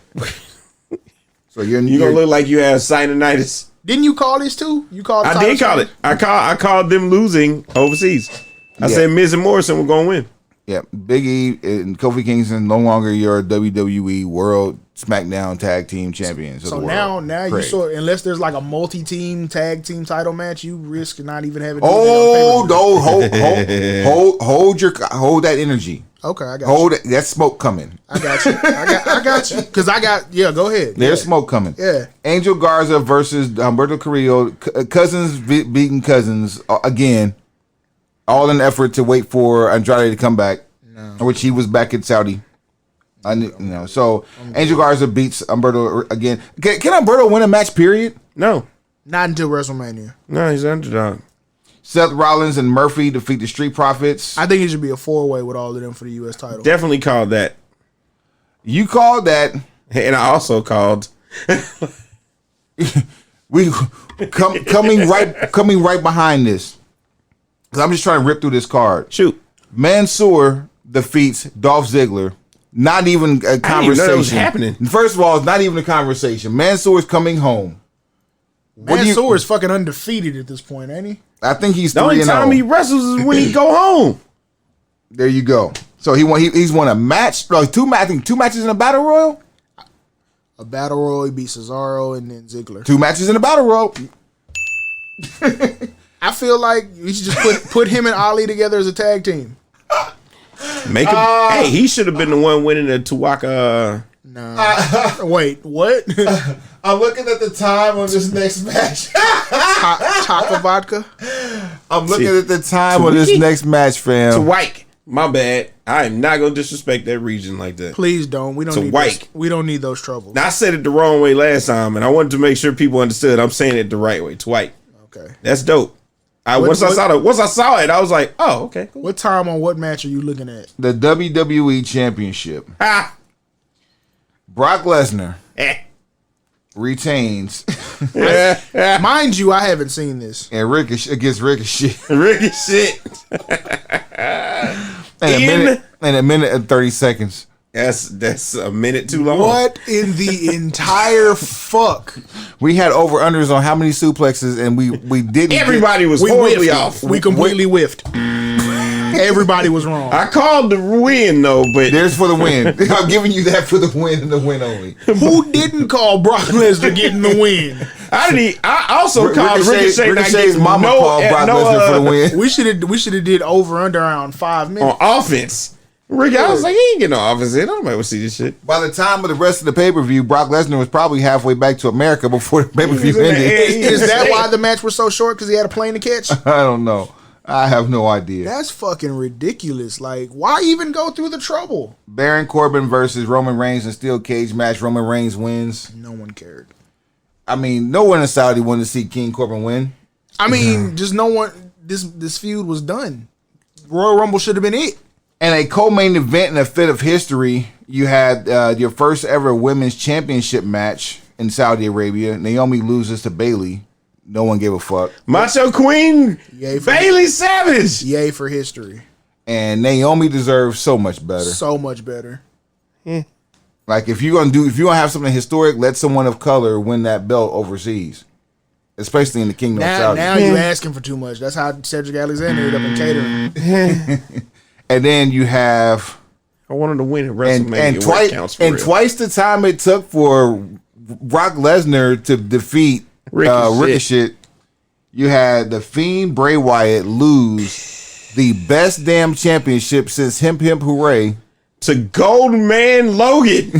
So you're gonna look like you have sinusitis. Didn't you call this too? You called. I did call it. I called them losing overseas. I said Miz and Morrison were gonna win. Yeah, Big E and Kofi Kingston no longer your WWE World SmackDown Tag Team Champions. So of the world. now you saw, unless there's like a multi-team tag team title match, you risk not even having. Oh no! Hold that energy. Okay, I got hold it. That's smoke coming. I got you. I got you. Because go ahead. There's smoke coming. Yeah. Angel Garza versus Humberto Carrillo. Cousins beating Cousins again. All in an effort to wait for Andrade to come back, which he was back in Saudi. So Angel Garza beats Humberto again. Can Humberto win a match? Period. No, not until WrestleMania. No, he's an underdog. Seth Rollins and Murphy defeat the Street Profits. I think it should be a 4-way with all of them for the U.S. title. Definitely called that. You called that, and I also called. We coming right behind this. Because I'm just trying to rip through this card. Shoot. Mansoor defeats Dolph Ziggler. Not even a conversation. I didn't know that was happening. First of all, it's not even a conversation. Mansoor is coming home. Mansoor is fucking undefeated at this point, ain't he? I think he's 3-0. The only time he wrestles is when he go home. There you go. So he's won a match, two matches in a battle royal. A battle royal, he beat Cesaro and then Ziggler. 2 matches in a battle royal. I feel like we should just put him and Ali together as a tag team. Make him. Hey, he should have been the one winning the Tuwaka. No. Wait, what? I'm looking at the time on this next match. Taka vodka. I'm looking at the time on this next match, fam. Tuwike. My bad. I am not gonna disrespect that region like that. Please don't. We don't need those, we don't need those troubles. Now, I said it the wrong way last time, and I wanted to make sure people understood. I'm saying it the right way. Twike. Okay. That's dope. Once I saw it, I was like, oh, okay, cool. What time on what match are you looking at? The WWE Championship. Brock Lesnar retains. Mind you, I haven't seen this. And against Ricochet. Ricochet. And a minute and 30 seconds. That's a minute too long. What in the entire fuck? We had over-unders on how many suplexes, and we didn't. Everybody was horribly off. We completely whiffed. Everybody was wrong. I called the win, though, but... There's for the win. I'm giving you that for the win and the win only. Who didn't call Brock Lesnar getting the win? I also called Ricochet's mama called Brock Lesnar for the win. We should have did over-under around 5 minutes. On offense. Rick, I was like, he ain't getting no offense in. Nobody would see this shit. By the time of the rest of the pay-per-view, Brock Lesnar was probably halfway back to America before the pay-per-view ended. Is that why the match was so short? Because he had a plane to catch? I don't know. I have no idea. That's fucking ridiculous. Like, why even go through the trouble? Baron Corbin versus Roman Reigns in steel cage match. Roman Reigns wins. No one cared. I mean, no one in Saudi wanted to see King Corbin win. I mean, just no one. This feud was done. Royal Rumble should have been it. And a co-main event in a fit of history, you had your first ever women's championship match in Saudi Arabia. Naomi loses to Bayley. No one gave a fuck. Macho Queen, Bayley Savage. Yay for history. And Naomi deserves so much better. So much better. Like if you're gonna have something historic, let someone of color win that belt overseas, especially in the Kingdom of Saudi. Now you're asking for too much. That's how Cedric Alexander ended up in catering. And then you have. I wanted to win at WrestleMania. And twice the time it took for Brock Lesnar to defeat Ricochet, you had the Fiend Bray Wyatt lose the best damn championship since Himp Hooray to Goldman Logan.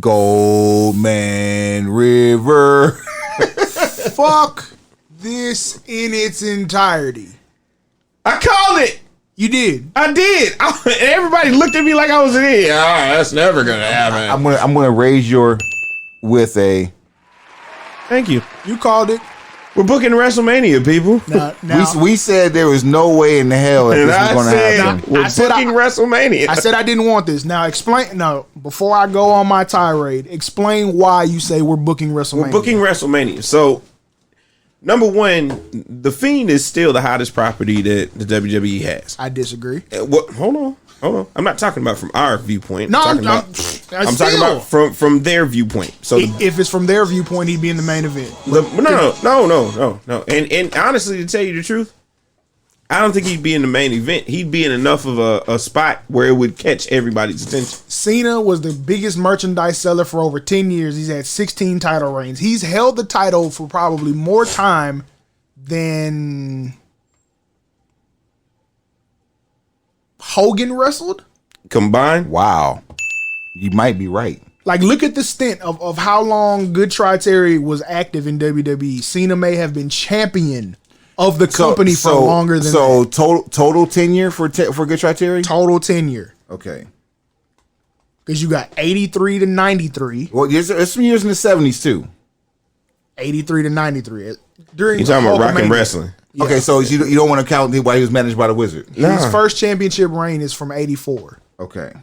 Goldman River. Fuck this in its entirety. I called it. You did. I did. Everybody looked at me like I was an idiot. That's never gonna happen. I'm gonna raise your with a. Thank you. You called it. We're booking WrestleMania, people. Now, we said there was no way in the hell that this was going to happen. We're booking WrestleMania. I said I didn't want this. Now explain. No, before I go on my tirade, explain why you say we're booking WrestleMania. We're booking WrestleMania. So, number one, The Fiend is still the hottest property that the WWE has. I disagree. Hold on. Hold on. I'm not talking about from our viewpoint. No, I'm talking about from their viewpoint. So if it's from their viewpoint, he'd be in the main event. No. And honestly, to tell you the truth, I don't think he'd be in the main event. He'd be in enough of a spot where it would catch everybody's attention. Cena was the biggest merchandise seller for over 10 years. He's had 16 title reigns. He's held the title for probably more time than Hogan wrestled combined. Wow, you might be right. Like, look at the stint of how long Good Try Terry was active in WWE. Cena may have been champion of the company for longer than that. Total tenure for Good Try Terry. Total tenure, Okay. because you got 83 to 93, Well, there's some years in the 70s too. 83 to 93 during. You talking about rock and Hulkamania. wrestling? Yeah. Okay, so you don't want to count why he was managed by the Wizard. His first championship reign is from 84. Okay.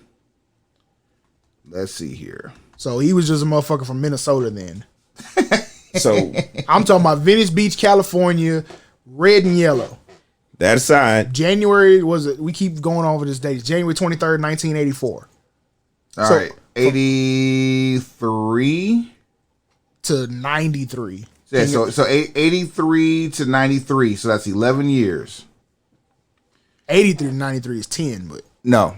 Let's see here. So he was just a motherfucker from Minnesota then. So I'm talking about Venice Beach, California, red and yellow. that aside, January we keep going over this date. January 23rd, 1984. All So- right. 83. To 93. Yeah, so 83 to 93. So that's 11 years. 83 to 93 is 10, but No.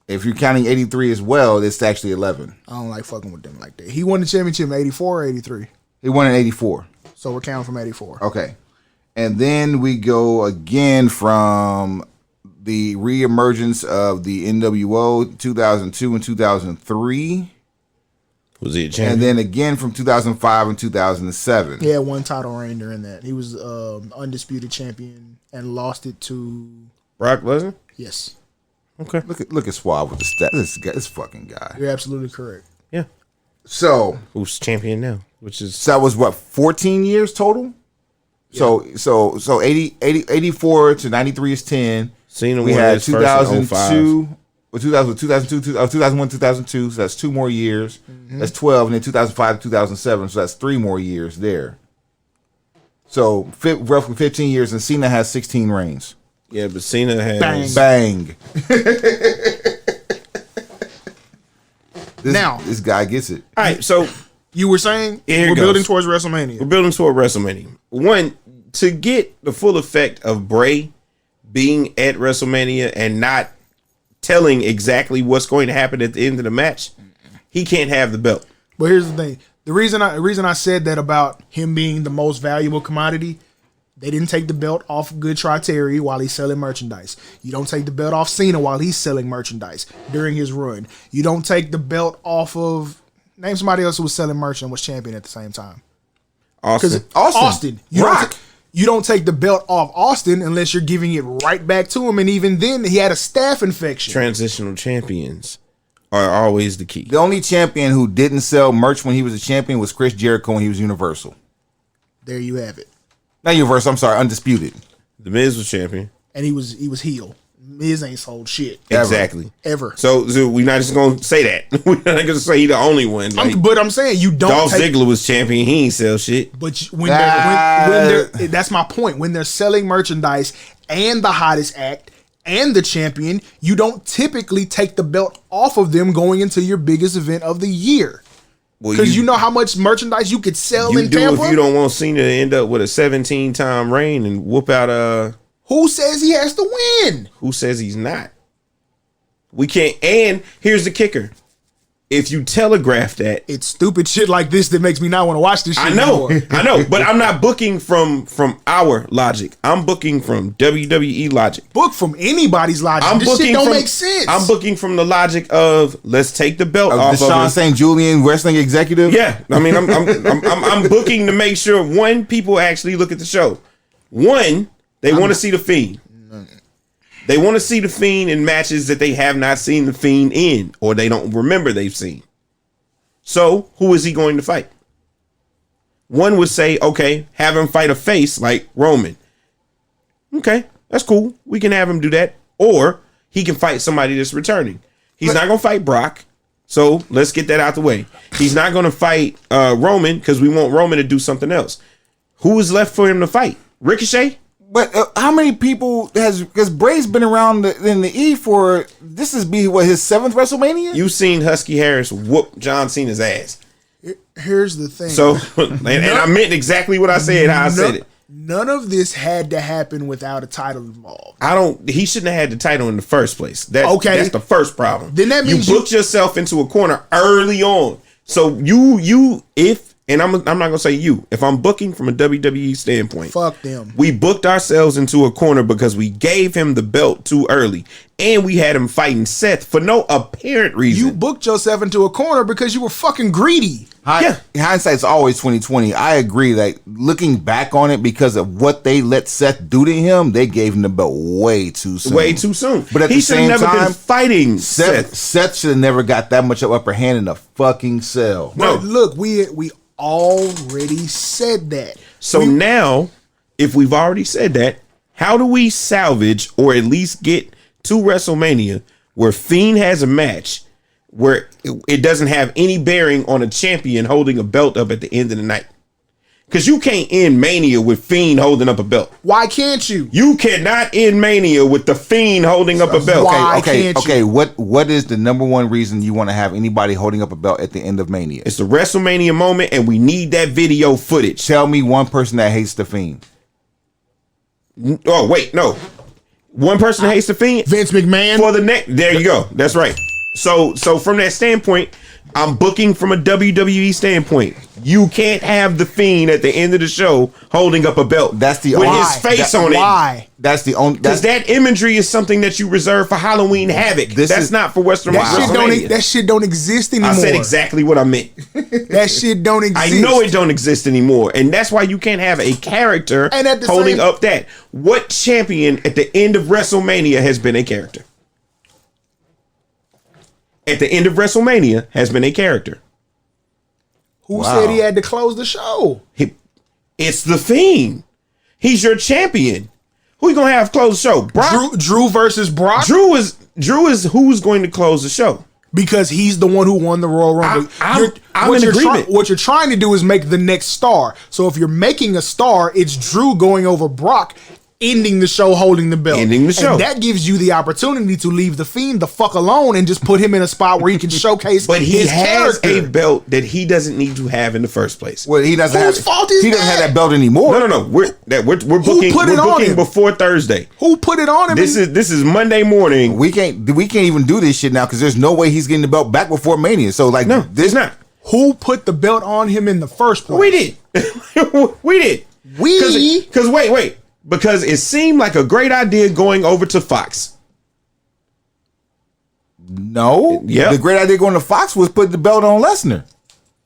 If you're counting 83 as well, it's actually 11. I don't like fucking with them like that. He won the championship in 84 or 83. He won in 84. So we're counting from 84. Okay. And then we go again from the reemergence of the NWO 2002 and 2003. was he a champion? And then again from 2005 and 2007. He had one title reign during that. He was undisputed champion and lost it to, Brock Lesnar. yes, Okay. Look at Suave with the stats. This fucking guy. you're absolutely correct. Yeah. So Who's champion now? Which is that was what, 14 years total? So 84 to 93 is 10. Cena We won had his first in 2002, 2001, 2002, so that's 2 more years. That's 12, and then 2005 to 2007, so that's 3 more years there. So roughly 15 years, and Cena has 16 reigns. Yeah, but Cena has Bang. Bang. Now- this guy gets it. All right, so You were saying Here it we're building goes. towards WrestleMania. we're building toward WrestleMania. One, to get the full effect of Bray being at WrestleMania and not telling exactly what's going to happen at the end of the match, he can't have the belt. But here's the thing: the reason I said that about him being the most valuable commodity, they didn't take the belt off Good Try Terry while he's selling merchandise. You don't take the belt off Cena while he's selling merchandise during his run. You don't take the belt off of, name somebody else who was selling merch and was champion at the same time. Austin. Austin. Rock. You don't take the belt off Austin unless you're giving it right back to him. And even then, he had a staph infection. Transitional champions are always the key. The only champion who didn't sell merch when he was a champion was Chris Jericho when he was Universal. There you have it. Not Universal, I'm sorry, Undisputed. The Miz was champion. And he was heel. Miz ain't sold shit Exactly. ever. So we're not just gonna say that. We're not gonna say he the only one. Like, But I'm saying you don't Dolph take. Ziggler was champion. He ain't sell shit. But when they're that's my point. When they're selling merchandise and the hottest act and the champion, you don't typically take the belt off of them going into your biggest event of the year. Well, Because you know how much merchandise you could sell you in do Tampa. if you don't want Cena to end up with a 17-time reign and whoop out Who says he has to win? who says he's not? We can't. And here's the kicker: if you telegraph that, It's stupid shit like this that makes me not want to watch this shit I know, anymore. I know, but I'm not booking from our logic. I'm booking from WWE logic. Book from anybody's logic. I'm This booking shit don't from, make sense. I'm booking from the logic of let's take the belt off The of Sean him. St. Julian wrestling executive. Yeah, I mean, I'm booking to make sure one, people actually look at the show. One, they want to see the Fiend. They want to see the Fiend in matches that they have not seen the Fiend in, or they don't remember they've seen. So, who is he going to fight? One would say, okay, have him fight a face like Roman. Okay, that's cool. We can have him do that. Or he can fight somebody that's returning. He's not going to fight Brock. So let's get that out the way. He's not going to fight Roman because we want Roman to do something else. Who is left for him to fight? Ricochet? But how many people because Bray's been around in the E for this is his 7th WrestleMania? You seen Husky Harris whoop John Cena's ass. Here's the thing. So and I meant exactly what I said, how I said it. None of this had to happen without a title involved. He shouldn't have had the title in the first place. Okay. That's the first problem. Then that means you booked yourself into a corner early on. So and I'm not gonna say you. If I'm booking from a WWE standpoint, fuck them. We booked ourselves into a corner because we gave him the belt too early, and we had him fighting Seth for no apparent reason. You booked yourself into a corner because you were fucking greedy. Hindsight's always 20/20. I agree that looking back on it, because of what they let Seth do to him, they gave him the belt way too soon. Way too soon. But at he the should same have never time, been fighting Seth. Seth should have never got that much of upper hand in the fucking cell. No. But look, we already said that. So now, if we've already said that, how do we salvage or at least get to WrestleMania where Fiend has a match where it doesn't have any bearing on a champion holding a belt up at the end of the night? Because you can't end Mania with Fiend holding up a belt. Why can't you? You cannot end Mania with the Fiend holding up a belt. Why can't you? What is the number one reason you want to have anybody holding up a belt at the end of Mania? It's the WrestleMania moment, and we need that video footage. Tell me one person that hates the Fiend. Oh, wait, no. One person hates the Fiend? Vince McMahon. For the next, there you go. That's right. So from that standpoint, I'm booking from a WWE standpoint. You can't have the Fiend at the end of the show holding up a belt. That's the with only his face on it. Why? That's the only Because that imagery is something that you reserve for Halloween Havoc. That's not for Western WrestleMania. That shit don't exist anymore. I said exactly what I meant. That shit don't exist. I know it don't exist anymore, and that's why you can't have a character And at the holding same- up that. What champion at the end of WrestleMania has been a character? At the end of WrestleMania has been a character. Who said he had to close the show? It's the Fiend. He's your champion. Who you gonna have close the show? Brock? Drew versus Brock? Drew is who's going to close the show. Because he's the one who won the Royal Rumble. I'm in agreement. What you're trying to do is make the next star. So if you're making a star, it's Drew going over Brock, ending the show, holding the belt. Ending the show. And that gives you the opportunity to leave the Fiend the fuck alone and just put him in a spot where he can showcase But he his has character. a belt that he doesn't need to have in the first place. Well, he doesn't Whose have. fault is he doesn't that? have that belt anymore. No. We're booking. put it We're on booking him? before Thursday. Who put it on him? This is Monday morning. We can't even do this shit now because there's no way he's getting the belt back before Mania. So like, No, it's not. Who put the belt on him in the first place? We did. We did. Because wait. Because it seemed like a great idea going over to Fox. No, Yep. The great idea going to Fox was put the belt on Lesnar.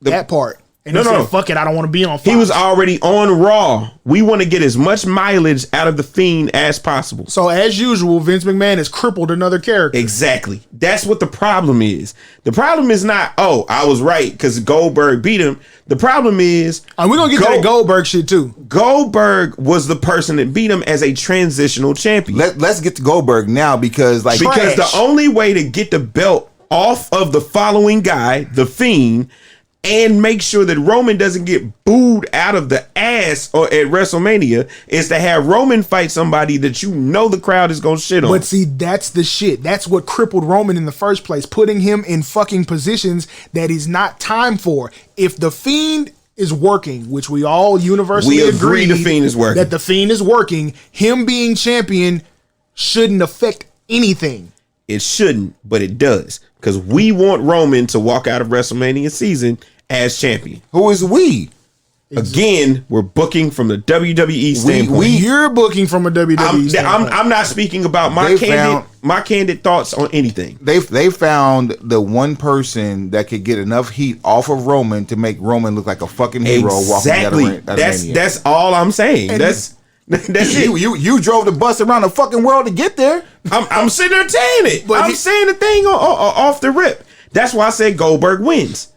That part. And No, he said, no. fuck it, I don't want to be on Fox. He was already on Raw. We want to get as much mileage out of the Fiend as possible. So as usual, Vince McMahon has crippled another character. Exactly. That's what the problem is. The problem is not, oh, I was right because Goldberg beat him. The problem is, And we're going to get to that Goldberg shit too. Goldberg was the person that beat him as a transitional champion. Let's get to Goldberg now because Because Trash. the only way to get the belt off of the following guy, the Fiend, and make sure that Roman doesn't get booed out of the ass or at WrestleMania is to have Roman fight somebody that you know the crowd is gonna shit on. But see, that's the shit. That's what crippled Roman in the first place, putting him in fucking positions that is not time for. If the Fiend is working, which we all universally We agree agreed the Fiend is working. that the Fiend is working, him being champion shouldn't affect anything. It shouldn't, but it does. Because we want Roman to walk out of WrestleMania season as champion. who is we? Again, we're booking from the WWE standpoint. You're booking from a WWE standpoint. I'm not speaking about my candid thoughts on anything. They found the one person that could get enough heat off of Roman to make Roman look like a fucking hero walking out of Mania. That's all I'm saying. And That's it. You drove the bus around the fucking world to get there. I'm sitting there saying it. But I'm saying the thing off the rip. That's why I said Goldberg wins.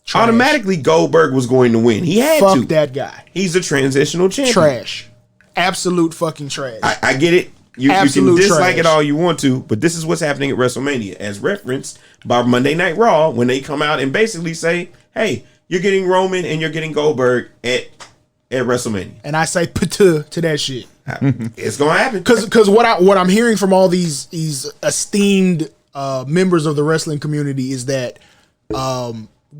Trash. Automatically, Goldberg was going to win. He had Fuck to. that guy. He's a transitional champion. Trash. Absolute fucking trash. I get it. You can Absolute dislike trash. it all you want to, but this is what's happening at WrestleMania, as referenced by Monday Night Raw, when they come out and basically say, "Hey, you're getting Roman and you're getting Goldberg at WrestleMania." And I say to that shit. It's gonna happen. Because what I'm hearing from all these esteemed members of the wrestling community is that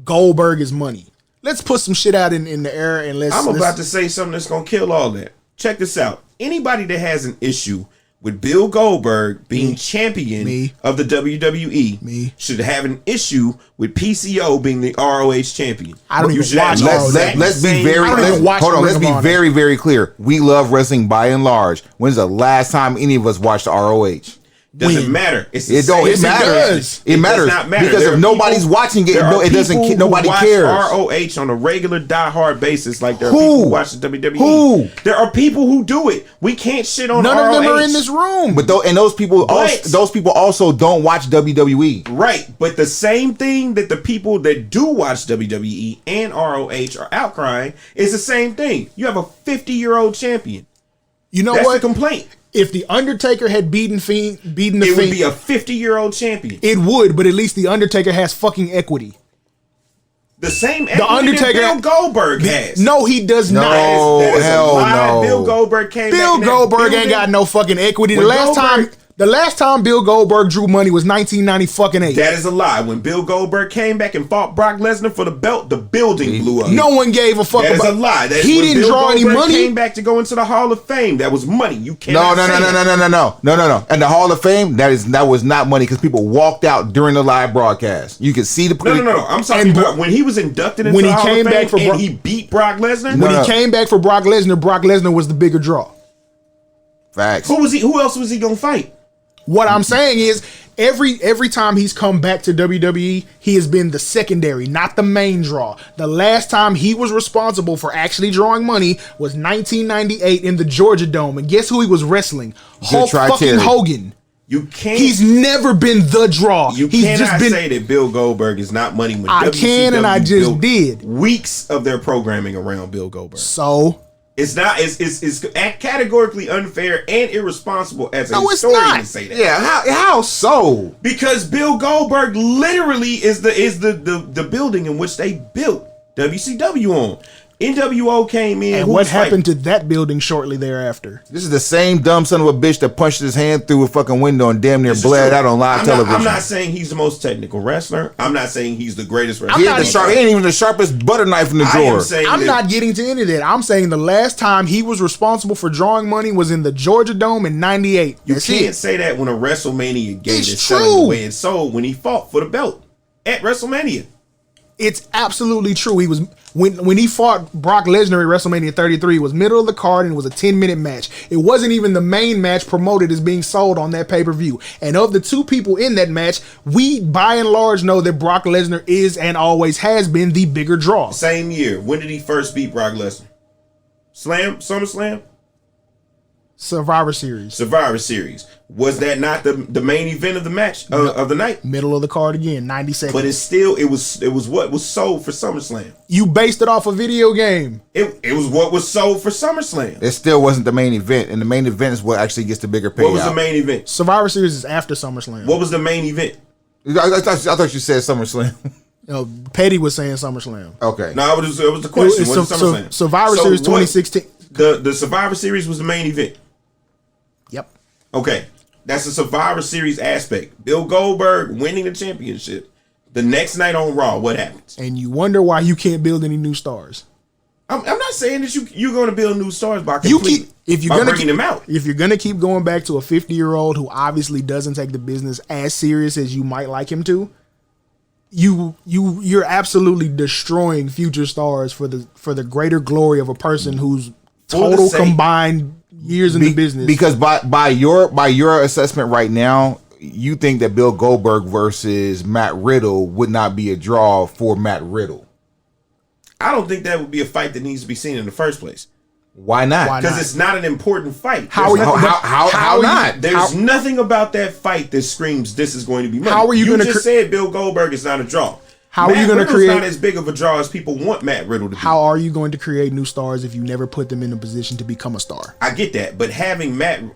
Goldberg is money. Let's put some shit out in the air and let's. I'm about to say something that's gonna kill all that. Check this out. Anybody that has an issue with Bill Goldberg being champion of the WWE should have an issue with PCO being the ROH champion. I don't even watch Let's be very let's be very, very clear. We love wrestling by and large. When's the last time any of us watched ROH? Doesn't matter. It matters. It matters. Does not matter. Because if nobody's watching it, it doesn't. Nobody cares. ROH on a regular diehard basis, like there are people who watch the WWE. Who? There are people who do it. We can't shit on. None ROH. of them are in this room. But those people also don't watch WWE. Right. But the same thing that the people that do watch WWE and ROH are outcrying is the same thing. You have a 50-year-old champion. You know That's what? the complaint. If the Undertaker had beaten the Fiend, it would be a 50-year-old champion. It would, but at least the Undertaker has fucking equity. The same equity the Undertaker that Bill Goldberg has. No, he does not. That is hell no. Bill Goldberg came Bill back. Goldberg ain't got no fucking equity. The last time Bill Goldberg drew money was 1998. That is a lie. When Bill Goldberg came back and fought Brock Lesnar for the belt, the building blew up. No one gave a fuck. That is a lie. He didn't draw any money. Came back to go into the Hall of Fame. That was money. You can't. No. And the Hall of Fame, that was not money because people walked out during the live broadcast. You could see the. No. I'm talking about when he was inducted into the Hall of Fame and he beat Brock Lesnar. When he came back for Brock Lesnar was the bigger draw. Facts. Who else was he gonna fight? What I'm saying is, every time he's come back to WWE, he has been the secondary, not the main draw. The last time he was responsible for actually drawing money was 1998 in the Georgia Dome. And guess who he was wrestling? Hulk fucking Hogan. You can't. He's never been the draw. You cannot say that Bill Goldberg is not money when I WCW can, and I just did. Weeks of their programming around Bill Goldberg. So it's not. It's categorically unfair and irresponsible as a historian to say that. Yeah, how so? Because Bill Goldberg literally is the building in which they built WCW on. NWO came in. And what happened to that building shortly thereafter? This is the same dumb son of a bitch that punched his hand through a fucking window and damn near bled out on live television. I'm not saying he's the most technical wrestler. I'm not saying he's the greatest wrestler. He ain't even the sharpest butter knife in the drawer. I'm not getting to any of that. I'm saying the last time he was responsible for drawing money was in the Georgia Dome in '98. You can't say that when a WrestleMania gate is selling the way it sold when he fought for the belt at WrestleMania. It's absolutely true. He was when he fought Brock Lesnar at WrestleMania 33. It was middle of the card and it was a 10-minute match. It wasn't even the main match promoted as being sold on that pay-per-view. And of the two people in that match, we by and large know that Brock Lesnar is and always has been the bigger draw. Same year. When did he first beat Brock Lesnar? SummerSlam? Survivor Series. Was that not the main event of the match of the night? Middle of the card again, 90 seconds. But it was what was sold for SummerSlam. You based it off a video game. It was what was sold for SummerSlam. It still wasn't the main event, and the main event is what actually gets the bigger payout. What was the main event? Survivor Series is after SummerSlam. What was the main event? I thought you said SummerSlam. No, Petty was saying SummerSlam. Okay. No, it was the question. What is SummerSlam? Survivor Series 2016. The Survivor Series was the main event. Yep. Okay. That's the Survivor Series aspect. Bill Goldberg winning the championship. The next night on Raw, what happens? And you wonder why you can't build any new stars. I'm not saying that you're going to build new stars by bringing them out. If you're going to keep going back to a 50-year-old who obviously doesn't take the business as serious as you might like him to, you're absolutely destroying future stars for the greater glory of a person whose total combined years in the business. Because by your assessment right now, you think that Bill Goldberg versus Matt Riddle would not be a draw for Matt Riddle. I don't think that would be a fight that needs to be seen in the first place. Why not? Because it's not an important fight. How not? There's nothing about that fight that screams this is going to be money. How are you going to said Bill Goldberg is not a draw. How are you going to create not as big of a draw as people want Matt Riddle to be? How are you going to create new stars if you never put them in a position to become a star? I get that, but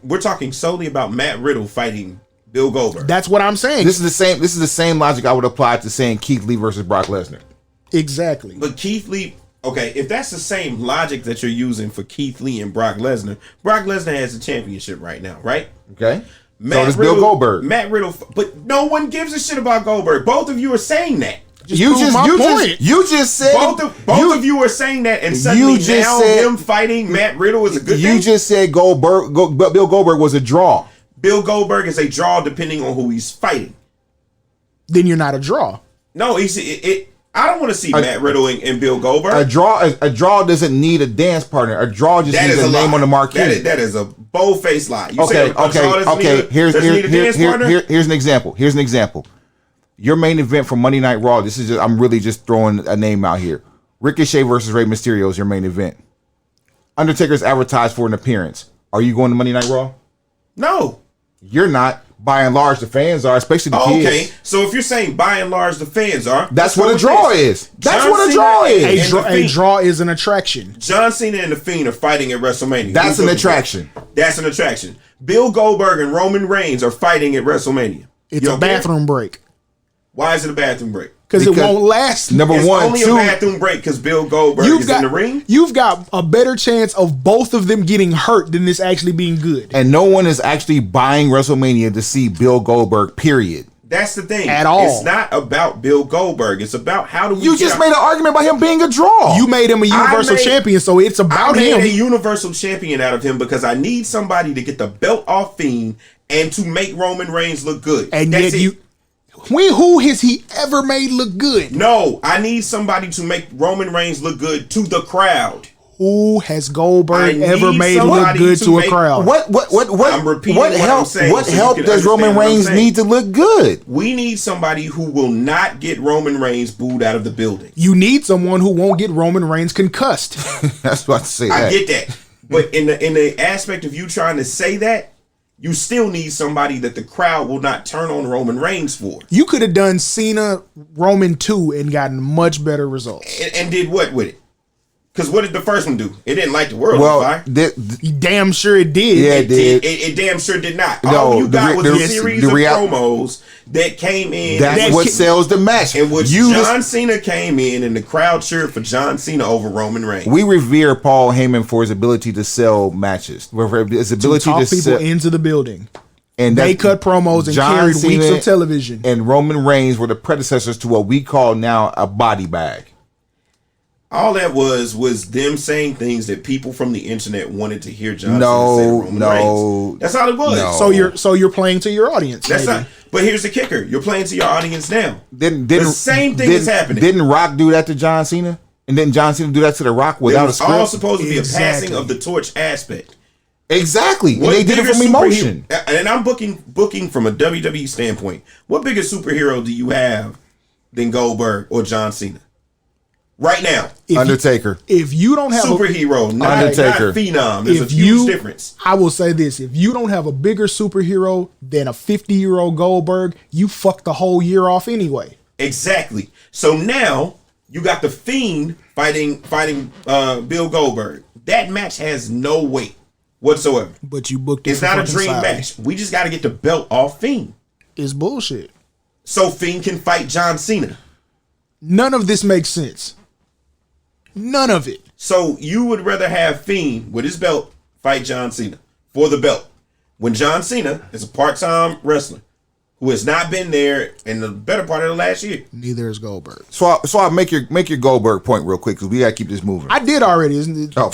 we're talking solely about Matt Riddle fighting Bill Goldberg. That's what I'm saying. This is the same logic I would apply to saying Keith Lee versus Brock Lesnar. Exactly. But Keith Lee, Okay, if that's the same logic that you're using for Keith Lee and Brock Lesnar has the championship right now, right? Okay. So does Bill Goldberg. Matt Riddle, but no one gives a shit about Goldberg. Both of you are saying that. You just said both of you are saying that, and suddenly now him fighting Matt Riddle is a good thing. You just said Bill Goldberg was a draw. Bill Goldberg is a draw depending on who he's fighting. Then you're not a draw. No, I don't want to see Matt Riddle and Bill Goldberg. A draw doesn't need a dance partner. A draw just needs a name on the marquee. That is a bold-faced lie. You Okay. Here's an example. Your main event for Monday Night Raw. I'm really just throwing a name out here. Ricochet versus Rey Mysterio is your main event. Undertaker's advertised for an appearance. Are you going to Monday Night Raw? No. You're not. By and large, the fans are, especially the kids. Okay, so if you're saying by and large the fans are, that's what a draw is. That's what a draw is. A draw is an attraction. John Cena and The Fiend are fighting at WrestleMania. That's an attraction. That's an attraction. Bill Goldberg and Roman Reigns are fighting at WrestleMania. It's a bathroom break. Why is it a bathroom break? Because it won't last. Number one, only a bathroom break because Bill Goldberg is in the ring. You've got a better chance of both of them getting hurt than this actually being good. And no one is actually buying WrestleMania to see Bill Goldberg, period. That's the thing. At all. It's not about Bill Goldberg. It's about how do we You just made an argument about him being a draw. You made him a Universal Champion, so it's about him. I made a Universal Champion out of him because I need somebody to get the belt off Fiend and to make Roman Reigns look good. And that's yet who has he ever made look good? No, I need somebody to make Roman Reigns look good to the crowd. Who has Goldberg ever made look good to a crowd? I'm repeating what help? What help does Roman Reigns need to look good? We need somebody who will not get Roman Reigns booed out of the building. You need someone who won't get Roman Reigns concussed. That's what I say. I get that, but in the aspect of you trying to say that, you still need somebody that the crowd will not turn on Roman Reigns for. You could have done Cena Roman 2 and gotten much better results. And did what with it? Because what did the first one do? It didn't light the world on fire. Damn sure it did. Yeah, it did. It damn sure did not. No, all you got was a series of promos that came in. That's what sells the match. In which John Cena came in and the crowd cheered for John Cena over Roman Reigns. We revere Paul Heyman for his ability to sell matches. His ability to talk people into the building. And they cut promos and carried weeks of television. And Roman Reigns were the predecessors to what we call now a body bag. All that was them saying things that people from the internet wanted to hear John Cena say to Roman Reigns. That's all it was. No. So you're playing to your audience. That's not. But here's the kicker: you're playing to your audience now. The same thing is happening. Didn't Rock do that to John Cena? And didn't John Cena do that to The Rock without a script? All supposed to be a passing of the torch aspect. Exactly. And they did it from emotion. And I'm booking from a WWE standpoint. What bigger superhero do you have than Goldberg or John Cena? Right now, Undertaker. If you don't have superhero, Undertaker, not phenom, there's a huge difference. I will say this: if you don't have a bigger superhero than a 50-year-old Goldberg, you fucked the whole year off anyway. Exactly. So now you got the Fiend fighting Bill Goldberg. That match has no weight whatsoever. But you booked it. It's not a dream match. We just got to get the belt off Fiend. It's bullshit. So Fiend can fight John Cena. None of this makes sense. None of it. So you would rather have Fiend with his belt fight John Cena for the belt when John Cena is a part-time wrestler who has not been there in the better part of the last year. Neither is Goldberg. So I'll make your Goldberg point real quick because we gotta keep this moving. I did already, isn't it? Oh.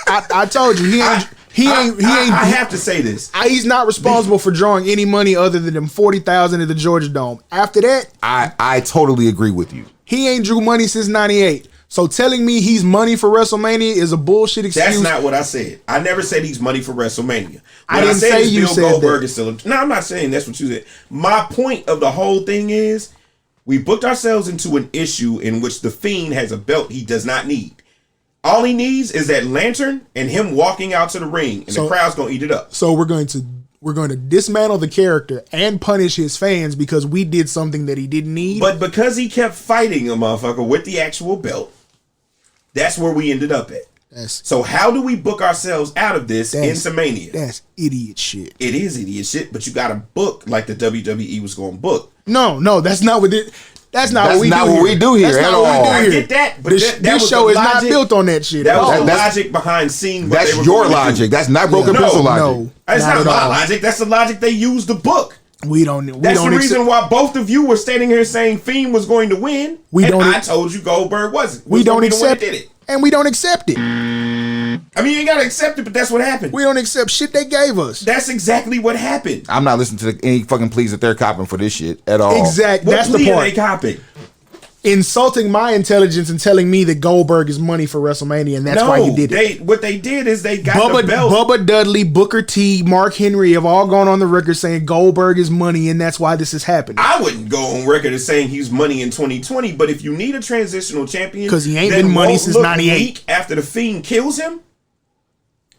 I told you he ain't. I have to say this. He's not responsible for drawing any money other than them 40,000 at the Georgia Dome. After that, I totally agree with you. He ain't drew money since '98. So telling me he's money for WrestleMania is a bullshit excuse. That's not what I said. I never said he's money for WrestleMania. I didn't say you said Bill Goldberg that. is still. No, I'm not saying that's what you said. My point of the whole thing is we booked ourselves into an issue in which the Fiend has a belt he does not need. All he needs is that lantern and him walking out to the ring, and the crowd's gonna eat it up. So we're going to dismantle the character and punish his fans because we did something that he didn't need. But because he kept fighting a motherfucker with the actual belt, that's where we ended up at. So how do we book ourselves out of this into Mania? That's idiot shit. It is idiot shit, but you got to book like the WWE was going to book. No, that's not what it. That's not That's what we not do what here. we do here That's at not all. what we I do here. get that, but This that was show the is not logic. built on that shit. That was the That's- logic behind seeing what That's they were your going to do. logic. That's not broken No, pencil logic. No, That's not not at my all. logic. That's the logic they used the book. We don't. That's the reason why both of you were standing here saying Fiend was going to win. I told you Goldberg wasn't. We don't accept it. And we don't accept it. I mean, you ain't gotta accept it, but that's what happened. We don't accept shit they gave us. That's exactly what happened. I'm not listening to any fucking pleas that they're copping for this shit at all. Exactly. What That's the plea are part. they copying? Insulting my intelligence and telling me that Goldberg is money for WrestleMania, and that's why you did it. What they did is they got the belt. Bubba Dudley, Booker T, Mark Henry have all gone on the record saying Goldberg is money, and that's why this is happening. I wouldn't go on record as saying he's money in 2020, but if you need a transitional champion, 'Cause he ain't that been money won't since look 98. weak after the Fiend kills him.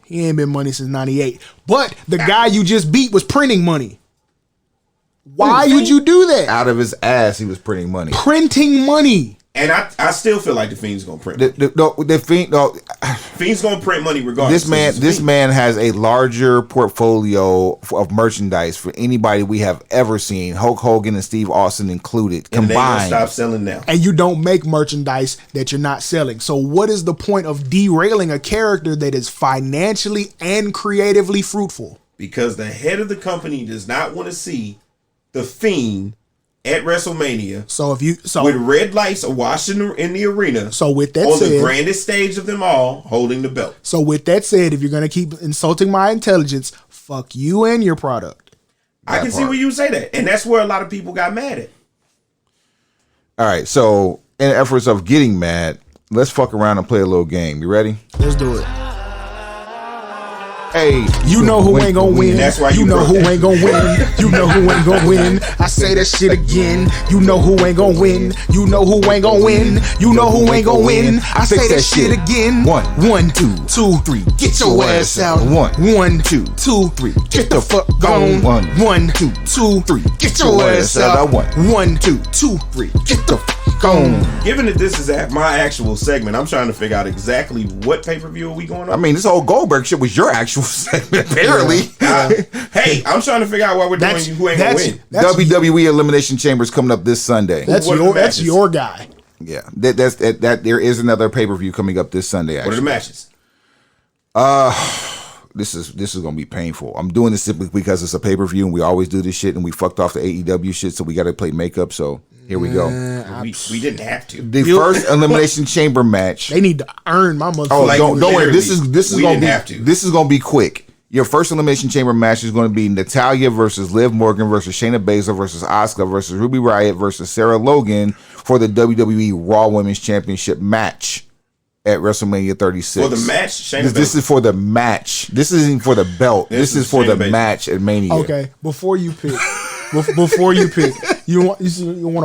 He ain't been money since 98. But the guy you just beat was printing money. Why would you do that? Out of his ass, he was printing money. Printing money. And I still feel like the Fiend's gonna print. The Fiend, no, Fiend's gonna print money regardless. this man has a larger portfolio of merchandise for anybody we have ever seen, Hulk Hogan and Steve Austin included, and they gonna combined. stop selling now. And you don't make merchandise that you're not selling. So what is the point of derailing a character that is financially and creatively fruitful? Because the head of the company does not want to see the Fiend at WrestleMania. So if you with red lights awash in the arena. So with that on said, the grandest stage of them all, holding the belt. So with that said, if you're gonna keep insulting my intelligence, fuck you and your product. I can see where you say that, and that's where a lot of people got mad at. All right, so in efforts of getting mad, let's fuck around and play a little game. You ready? Let's do it. Hey, you know who ain't gonna win. That's why you know who ain't gonna win. You know who ain't gonna win. I say that shit again. You know who ain't gonna win. You know who ain't gonna win. You know who ain't gonna win. I say that shit again. 1, 2, 3. Get your ass out. 1, 2, 3. Get the fuck gone. 1, 2, 3. Get your ass out. 1, 2, 3. Get the fuck gone. Given that this is my actual segment, I'm trying to figure out exactly what pay-per-view are we going on. I mean, this whole Goldberg shit was your actual segment, apparently. Hey, I'm trying to figure out why we're doing who ain't gonna win. WWE Elimination Chambers coming up this Sunday. That's your guy. Yeah, that there is another pay-per-view coming up this Sunday. Actually. What are the matches? This is gonna be painful. I'm doing this simply because it's a pay-per-view and we always do this shit and we fucked off the AEW shit, so we got to play makeup. So here we go. We didn't have to. The first Elimination Chamber match. They need to earn my motherfucker. Oh, don't worry. This is gonna be quick. Your first Elimination Chamber match is going to be Natalya versus Liv Morgan versus Shayna Baszler versus Asuka versus Ruby Riott versus Sarah Logan for the WWE Raw Women's Championship match at WrestleMania 36. For the match, Shayna this is for the match. This isn't for the belt. This is for the match at Mania. Okay, before you pick, you want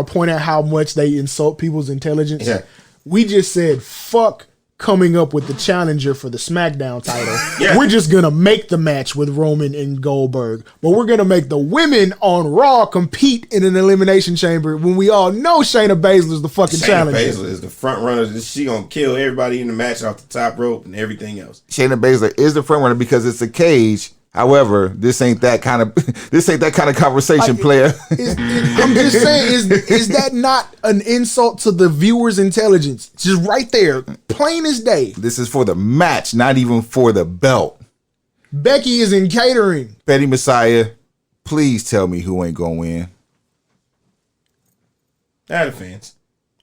to point out how much they insult people's intelligence. Yeah. We just said fuck coming up with the challenger for the SmackDown title. Yeah. We're just gonna make the match with Roman and Goldberg, but we're gonna make the women on Raw compete in an elimination chamber when we all know Shayna Baszler's the fucking challenger. Shayna Baszler is the front runner. She gonna kill everybody in the match off the top rope and everything else. Shayna Baszler is the front runner because it's a cage. However, this ain't that kind of conversation, player. I'm just saying, is that not an insult to the viewer's intelligence? Just right there, plain as day. This is for the match, not even for the belt. Becky is in catering. Betty Messiah, please tell me who ain't gonna win. The fans.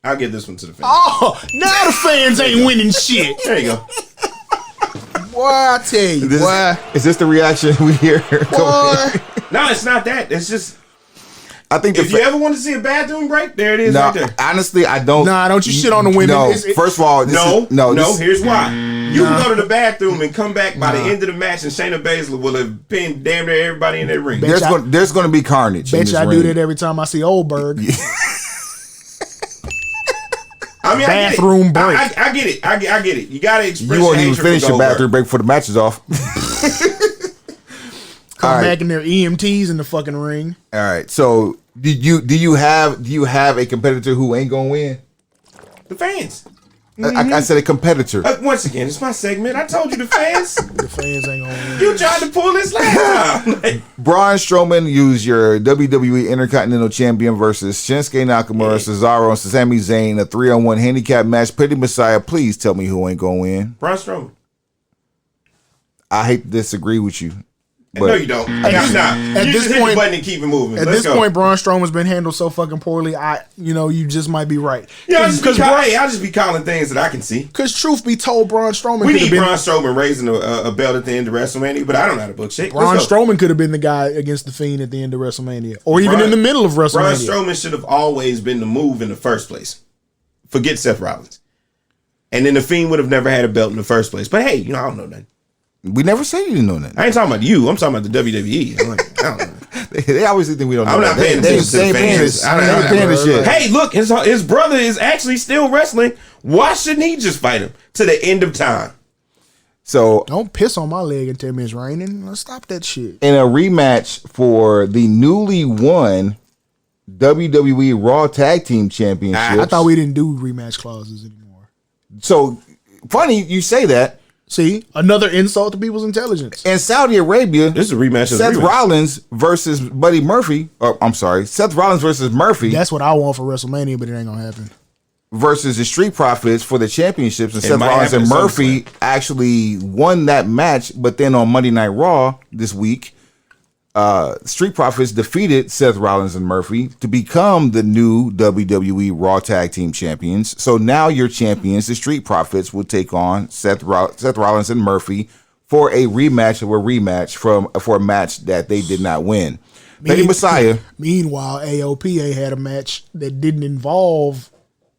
I'll give this one to the fans. Oh, now the fans ain't winning shit. There you go. Boy, I tell you, Is this the reaction we hear? No, it's not that. It's just, I think if you ever want to see a bathroom break, there it is no, right there. honestly, I don't. Nah, don't you shit on the women. No, first of all, here's why. You can go to the bathroom and come back by the end of the match, and Shayna Baszler will have pinned damn near everybody in that ring. There's going to be carnage. Bet you I do that every time I see Oldberg. I mean, bathroom break. I get it. I get it. You gotta express. You won't even finish your bathroom break before the match is off. Come back in their EMTs in the fucking ring. All right. So do you have a competitor who ain't gonna win? The fans. I said a competitor. Once again, it's my segment. I told you the fans. The fans ain't gonna win. You tried to pull this last time. Braun Strowman used your WWE Intercontinental Champion versus Shinsuke Nakamura, Cesaro, and Sami Zayn, a 3-on-1 handicap match. Petty Messiah, please tell me who ain't gonna win. Braun Strowman. I hate to disagree with you. But No, you don't. You're not. At You this just hit point- the button and keep it moving. At Let's this go. point, Braun Strowman's been handled so fucking poorly. You just might be right. Yeah, I'll just, Braun- I'll just be calling things that I can see. Because truth be told, Braun Strowman We could have need been Braun Strowman raising a belt at the end of WrestleMania, but I don't know how to book shit. Braun Let's go. Strowman could have been the guy against the Fiend at the end of WrestleMania, or even Braun- in the middle of Braun WrestleMania. Strowman should have always been the move in the first place. Forget Seth Rollins. And then the Fiend would have never had a belt in the first place. But hey, I don't know nothing. we never said you didn't know that. I ain't talking about you. I'm talking about the WWE. I'm like, I don't know. They always think we don't know I'm not that. paying They attention to the ain't paying fans. this- I don't they ain't know. paying this shit. Hey, look, his brother is actually still wrestling. Why shouldn't he just fight him to the end of time? So Don't piss on my leg and tell me it's raining. Let's stop that shit. in a rematch for the newly won WWE Raw Tag Team Championship. I thought we didn't do rematch clauses anymore. So funny you say that. See, another insult to people's intelligence. In Saudi Arabia, This is a rematch. of the Seth rematch. Rollins versus Buddy Murphy. Or I'm sorry, Seth Rollins versus Murphy That's what I want for WrestleMania, but it ain't gonna happen. versus the Street Profits for the championships. And It Seth might Rollins happen and at some Murphy point. actually won that match. But then on Monday Night Raw this week, Street Profits defeated Seth Rollins and Murphy to become the new WWE Raw Tag Team Champions. So now your champions, the Street Profits, will take on Seth Rollins and Murphy for a rematch for a match that they did not win. Petty Messiah. Meanwhile, AOP ain't had a match that didn't involve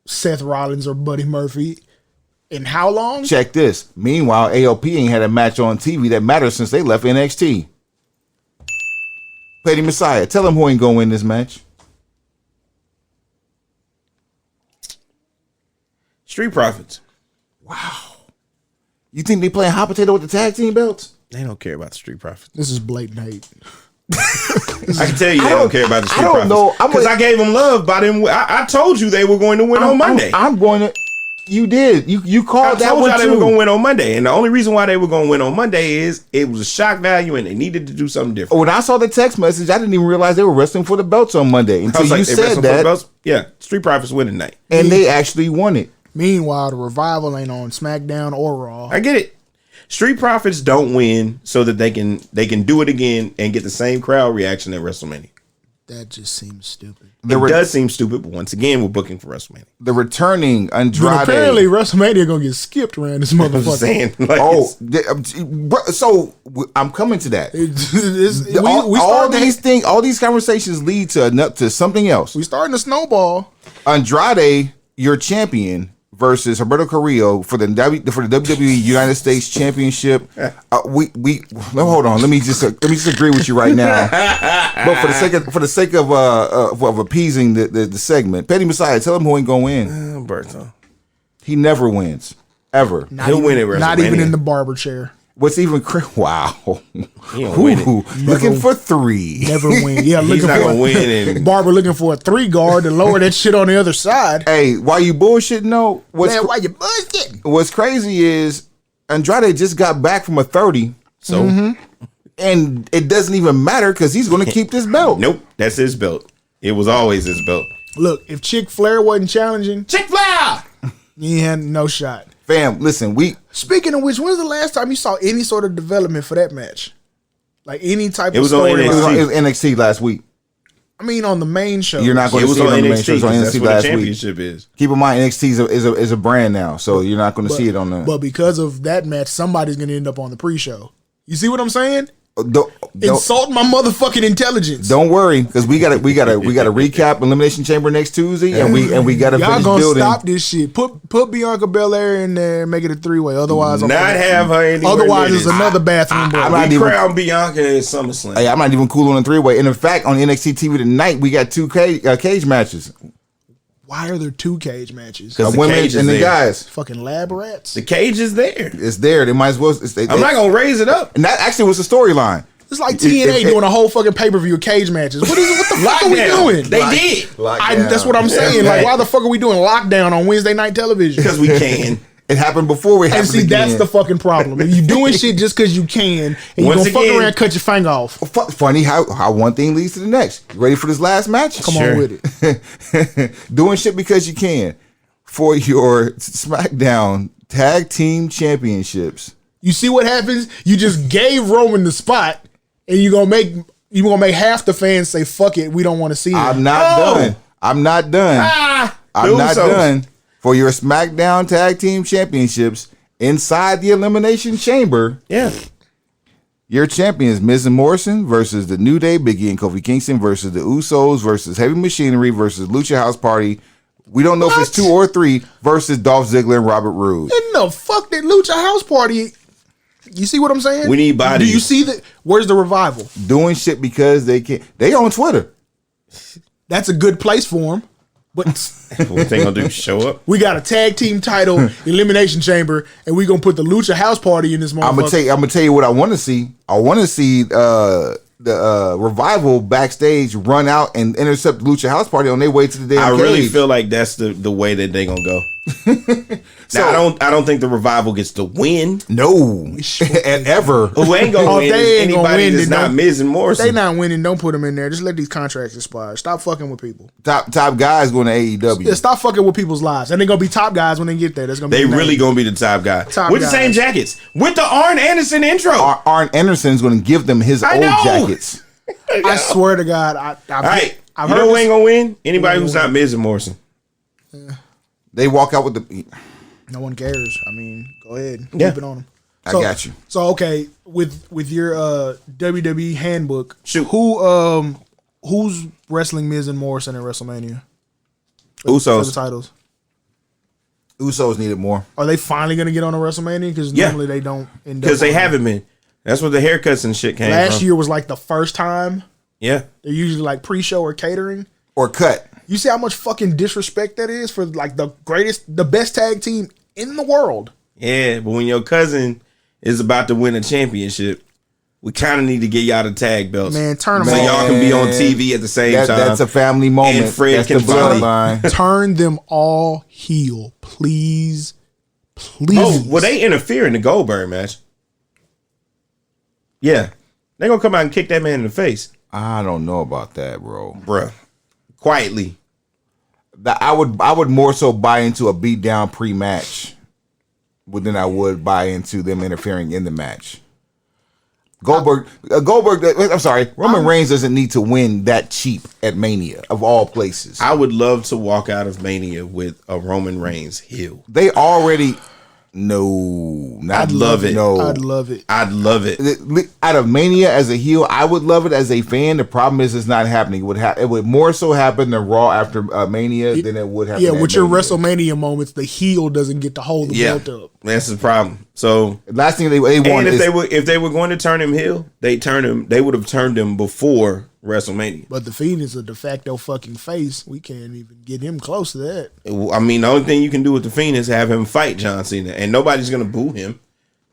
Seth Rollins or Buddy Murphy in how long? Check this. Meanwhile, AOP ain't had a match on TV that matters since they left NXT. Petty Messiah, tell him who ain't gonna win this match. Street Profits. You think they playing hot potato with the tag team belts? They don't care about the Street Profits. This is blatant hate. I can tell you they don't care about the Street I don't Profits. know. I'm Because like- I gave them love by them. I told you they were going to win on Monday. I'm going to. You did. You I called that told one y'all they were going to too. win on Monday. And the only reason why they were going to win on Monday is it was a shock value and they needed to do something different. When I saw the text message, I didn't even realize they were wrestling for the belts on Monday I until was you like, they said wrestling for the that, belts? Yeah, Street Profits win tonight. and they actually won it. Meanwhile, the Revival ain't on SmackDown or Raw. I get it. Street Profits don't win so that they can do it again and get the same crowd reaction at WrestleMania. That just seems stupid. It does seem stupid, but once again, we're booking for WrestleMania. The returning But Andrade. apparently, WrestleMania gonna get skipped around this I'm motherfucker. saying, like, Oh, it's- so I'm coming to that. All these conversations lead to something else. We starting to snowball. Andrade, your champion, versus Roberto Carrillo for the WWE United States Championship. Hold on. Let me just agree with you right now. But for the sake of appeasing the segment, Petty Messiah, tell him who ain't gonna win. Berto. He never wins ever. He'll win at Not even WrestleMania. in the barber chair. What's even wow? He'll win it. Looking for 3. Never win. Yeah, He's looking not for gonna win. And barber looking for a 3 guard to lower that shit on the other side. Hey, why you bullshitting? No, Man, why you bullshitting? what's crazy is Andrade just got back from a 30, so, and it doesn't even matter because he's going to keep this belt. nope, that's his belt. It was always his belt. Look, if Chick Flair wasn't challenging, Chick Flair. he had no shot. Fam, listen, Speaking of which, when's the last time you saw any sort of development for that match? Like any type It of was on story. it was, NXT. it was NXT last week. I mean, on the main show. You're not going It to was see it on on the main NXT. show. It was on 'cause that's NXT what the last week. championship is. Keep in mind, NXT is a brand now, so you're not going to see it on the. But because of that match, somebody's going to end up on the pre-show. You see what I'm saying? Don't Insult my motherfucking intelligence. worry, because we got to recap Elimination Chamber next Tuesday, and we got to Y'all finish gonna building. stop this shit. Put Bianca Belair in there and make it a 3-way. Otherwise, Not have her anywhere Otherwise, near it's this. another bathroom break. I'm not We even- crown Bianca at SummerSlam. Hey, I'm not even cool on a 3-way. And in fact, on NXT TV tonight, we got 2 cage matches. Why are there 2 cage matches? 'Cause the Women cage is and the there. guys. Fucking lab rats. The cage is there. It's there. They might as well. I'm not gonna raise it up. And that actually was the storyline. It's like TNA doing a whole fucking pay-per-view of cage matches. What the fuck are we doing? They did. That's what I'm saying. Like, why the fuck are we doing lockdown on Wednesday night television? Because we can. It happened before we happened again. That's the fucking problem. If you doing shit just because you can, and you gonna fuck around and cut your finger off. Funny how one thing leads to the next. You ready for this last match? Come on with it. Doing shit because you can. For your SmackDown Tag Team Championships. You see what happens? You just gave Roman the spot, and you gonna make half the fans say, "Fuck it, we don't want to see it." I'm not done. I'm not done. For your SmackDown Tag Team Championships inside the Elimination Chamber. Yeah. Your champions, Miz and Morrison versus the New Day, Big E and Kofi Kingston versus the Usos versus Heavy Machinery versus Lucha House Party. We don't know if it's 2 or 3 versus Dolph Ziggler and Robert Roode. And the fuck that Lucha House Party. You see what I'm saying? We need bodies. Do you see that? Where's the revival? Doing shit because they can. They on Twitter. That's a good place for them. But what they gonna do? Show up? We got a tag team title elimination chamber, and we gonna put the Lucha House Party in this motherfucker. I'm gonna tell you what I want to see. I want to see the revival backstage run out and intercept the Lucha House Party on their way to the damn I really cage. feel like that's the way that they gonna go. Now, I don't think the revival gets to win. No, and ever. Who ain't gonna win? They Is ain't gonna anybody win, that's then not don't- Miz and Morrison. They not winning. Don't put them in there. Just let these contracts expire. Stop fucking with people. Top guys going to AEW. Yeah, stop fucking with people's lives. And they're gonna be top guys when they get there. That's gonna be They the really name. gonna be the top guy Top with guys. the same jackets with the Arn Anderson intro. Arn Anderson's going to give them his I old know. jackets. I swear to God, All right, I've you heard know who this- ain't gonna win? Anybody who's not Miz and Morrison. They walk out with the. No one cares. I mean, go ahead. Yeah. Keep it on them. I got you. So okay, with your WWE handbook, Shoot. who's wrestling Miz and Morrison at WrestleMania for the Usos. titles? Usos needed more. Are they finally gonna get on a WrestleMania? Because Yeah. normally they don't. Because they haven't been. That's where the haircuts and shit came Last from. year was like the first time. Yeah. They're usually like pre-show or catering. Or cut. You see how much fucking disrespect that is for like the best tag team in the world. Yeah, but when your cousin is about to win a championship, we kind of need to get y'all the tag belts. Man, turn them so all. y'all can be on TV at the same time. That's a family moment. And Fred That's can the bloodline. Turn them all heel, please. Please. Oh, well, they interfere in the Goldberg match. Yeah. They're going to come out and kick that man in the face. I don't know about that, bro. Bruh. Quietly. I would more so buy into a beatdown pre-match than I would buy into them interfering in the match. Roman Reigns doesn't need to win that cheap at Mania, of all places. I would love to walk out of Mania with a Roman Reigns heel. They already... No. I'd love it. No. I'd love it. I'd love it. Out of Mania as a heel, I would love it as a fan. The problem is it's not happening. It would more so happen in Raw after Mania than it would happen. Yeah, at with your Mania. WrestleMania moments, the heel doesn't get to hold the Yeah. belt up. That's the problem. So... Last thing they want And is... if they were going to turn him heel, they would have turned him before WrestleMania. But the Fiend is a de facto fucking face. We can't even get him close to that. I mean, the only thing you can do with the Fiend is have him fight John Cena, and nobody's going to boo him.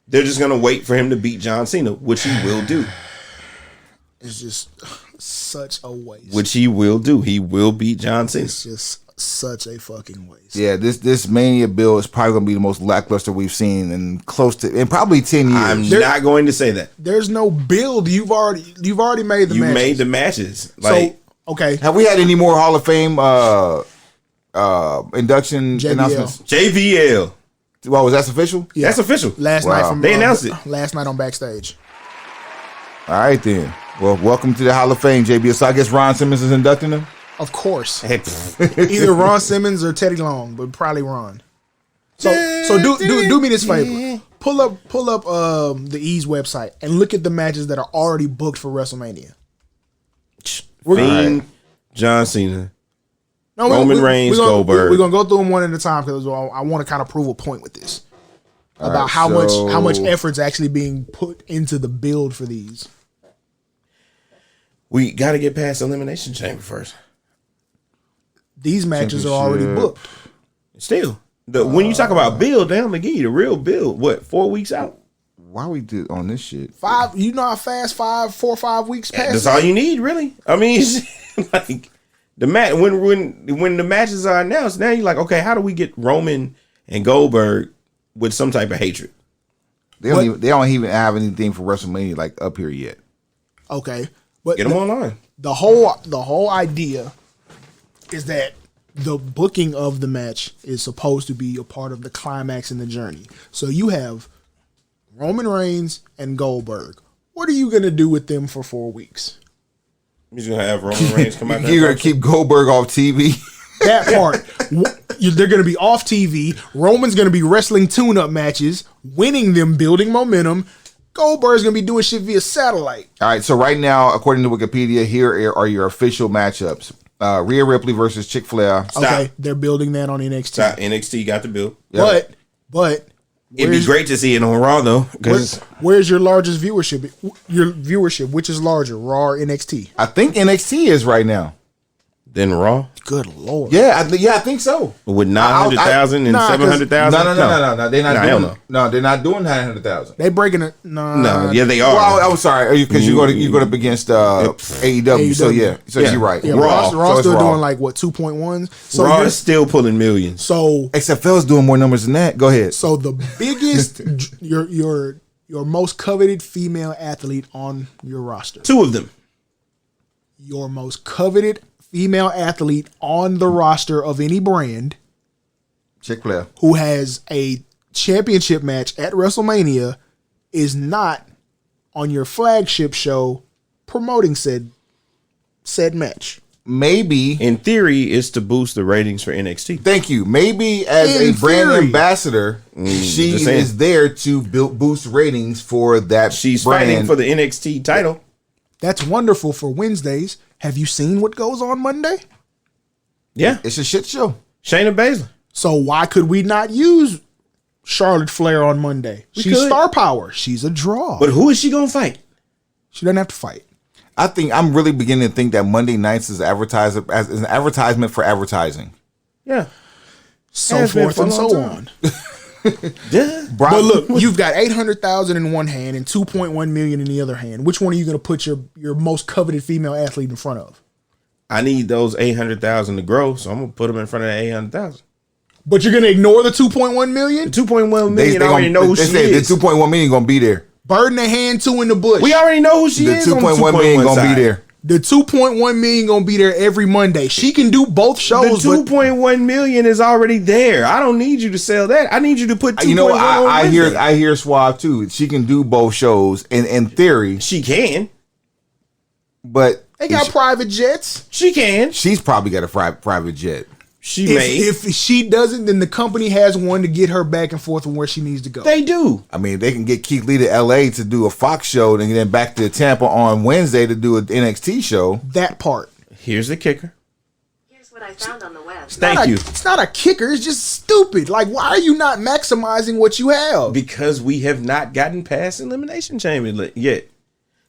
They're just going to wait for him to beat John Cena, which he will do. It's just such a waste. Which he will do. He will beat John Cena. It's just such a fucking waste. Yeah, this Mania bill is probably going to be the most lackluster we've seen in probably 10 years. I'm not going to say that. There's no build. You've already made the You matches. made the matches. Like, so okay, Have we had any more Hall of Fame induction JBL. announcements? JVL. Well, was that official? Yeah. That's official. last Wow. night from They announced it. last night on Backstage. All right, then. Well, welcome to the Hall of Fame, JBL. So I guess Ron Simmons is inducting him? Of course, Hey, pfft. either Ron Simmons or Teddy Long, but probably Ron. So do me this favor. Pull up the Ease website and look at the matches that are already booked for WrestleMania. Fiend, John Cena. No, Roman Reigns, Goldberg. We're gonna go through them one at a time because I want to kind of prove a point with this about how much effort's actually being put into the build for these. We got to get past Elimination Chamber first. These matches are already booked. Still, when you talk about build, they only give you the real build. What, 4 weeks out? Why we do on this shit? 5. You know how fast 4 or 5 weeks pass. That's all you need, really. I mean, it's like the match when the matches are announced. Now you're like, okay, how do we get Roman and Goldberg with some type of hatred? They don't even have anything for WrestleMania like up here yet. Okay, but Get them online. The whole idea is that the booking of the match is supposed to be a part of the climax in the journey. So you have Roman Reigns and Goldberg. What are you gonna do with them for 4 weeks? You're gonna have Roman Reigns come out there. You're gonna keep Goldberg off TV. That part. They're going to be off TV. Roman's going to be wrestling tune-up matches, winning them, building momentum. Goldberg's going to be doing shit via satellite. All right, so right now, according to Wikipedia, here are your official matchups. Rhea Ripley versus Chick Flair. Okay, they're building that on NXT. Stop. NXT got the bill. But It'd be great to see it on Raw though. Where's your largest viewership? Your viewership, which is larger, Raw or NXT? I think NXT is right now. Then Raw? Good Lord. Yeah, I think so. With 900,000 and 700,000? No. They're not doing. No, they're not doing 900,000. They breaking it. No, yeah, they are. Well, I'm sorry, because you're going up against AEW. So yeah, you're right. Yeah, Raw still doing like what 2.1s. So Raw is still pulling millions. So XFL's doing more numbers than that. Go ahead. So the biggest, your most coveted female athlete on your roster. 2 of them. Your most coveted female athlete on the roster of any brand, Chick Flair, who has a championship match at WrestleMania, is not on your flagship show promoting said match. Maybe in theory, it's to boost the ratings for NXT. Thank you. Maybe as a brand ambassador, she is there to boost ratings for that. She's brand. fighting for the NXT title. That's wonderful for Wednesdays. Have you seen what goes on Monday? Yeah. It's a shit show. Shayna Baszler. So why could we not use Charlotte Flair on Monday? She's star power. She's a draw. But who is she going to fight? She doesn't have to fight. I think I'm really beginning to think that Monday nights is advertised as an advertisement for advertising. Yeah. So forth and so on. Yeah. But look, you've got 800,000 in one hand and 2.1 million in the other hand. Which one are you going to put your most coveted female athlete in front of? I need those 800,000 to grow, so I'm going to put them in front of the 800,000. But you're going to ignore the 2.1 million? The 2.1 million, I already know who she is. The 2.1 million going to be there. Bird in the hand, 2 in the bush. We already know who she is. The 2.1 million going to be there. The 2.1 million gonna be there every Monday. She can do both shows. The 2.1 million is already there. I don't need you to sell that. I need you to put 2.1. You know, I hear Suave too. She can do both shows, and in theory, she can. But they got private jets. She can. She's probably got a private jet. If she doesn't, then the company has one to get her back and forth from where she needs to go. They do. I mean, they can get Keith Lee to LA to do a Fox show, and then back to Tampa on Wednesday to do an NXT show. That part. Here's the kicker. Here's what I found on the web. Thank you. It's not a kicker. It's just stupid. Like, why are you not maximizing what you have? Because we have not gotten past Elimination Chamber yet.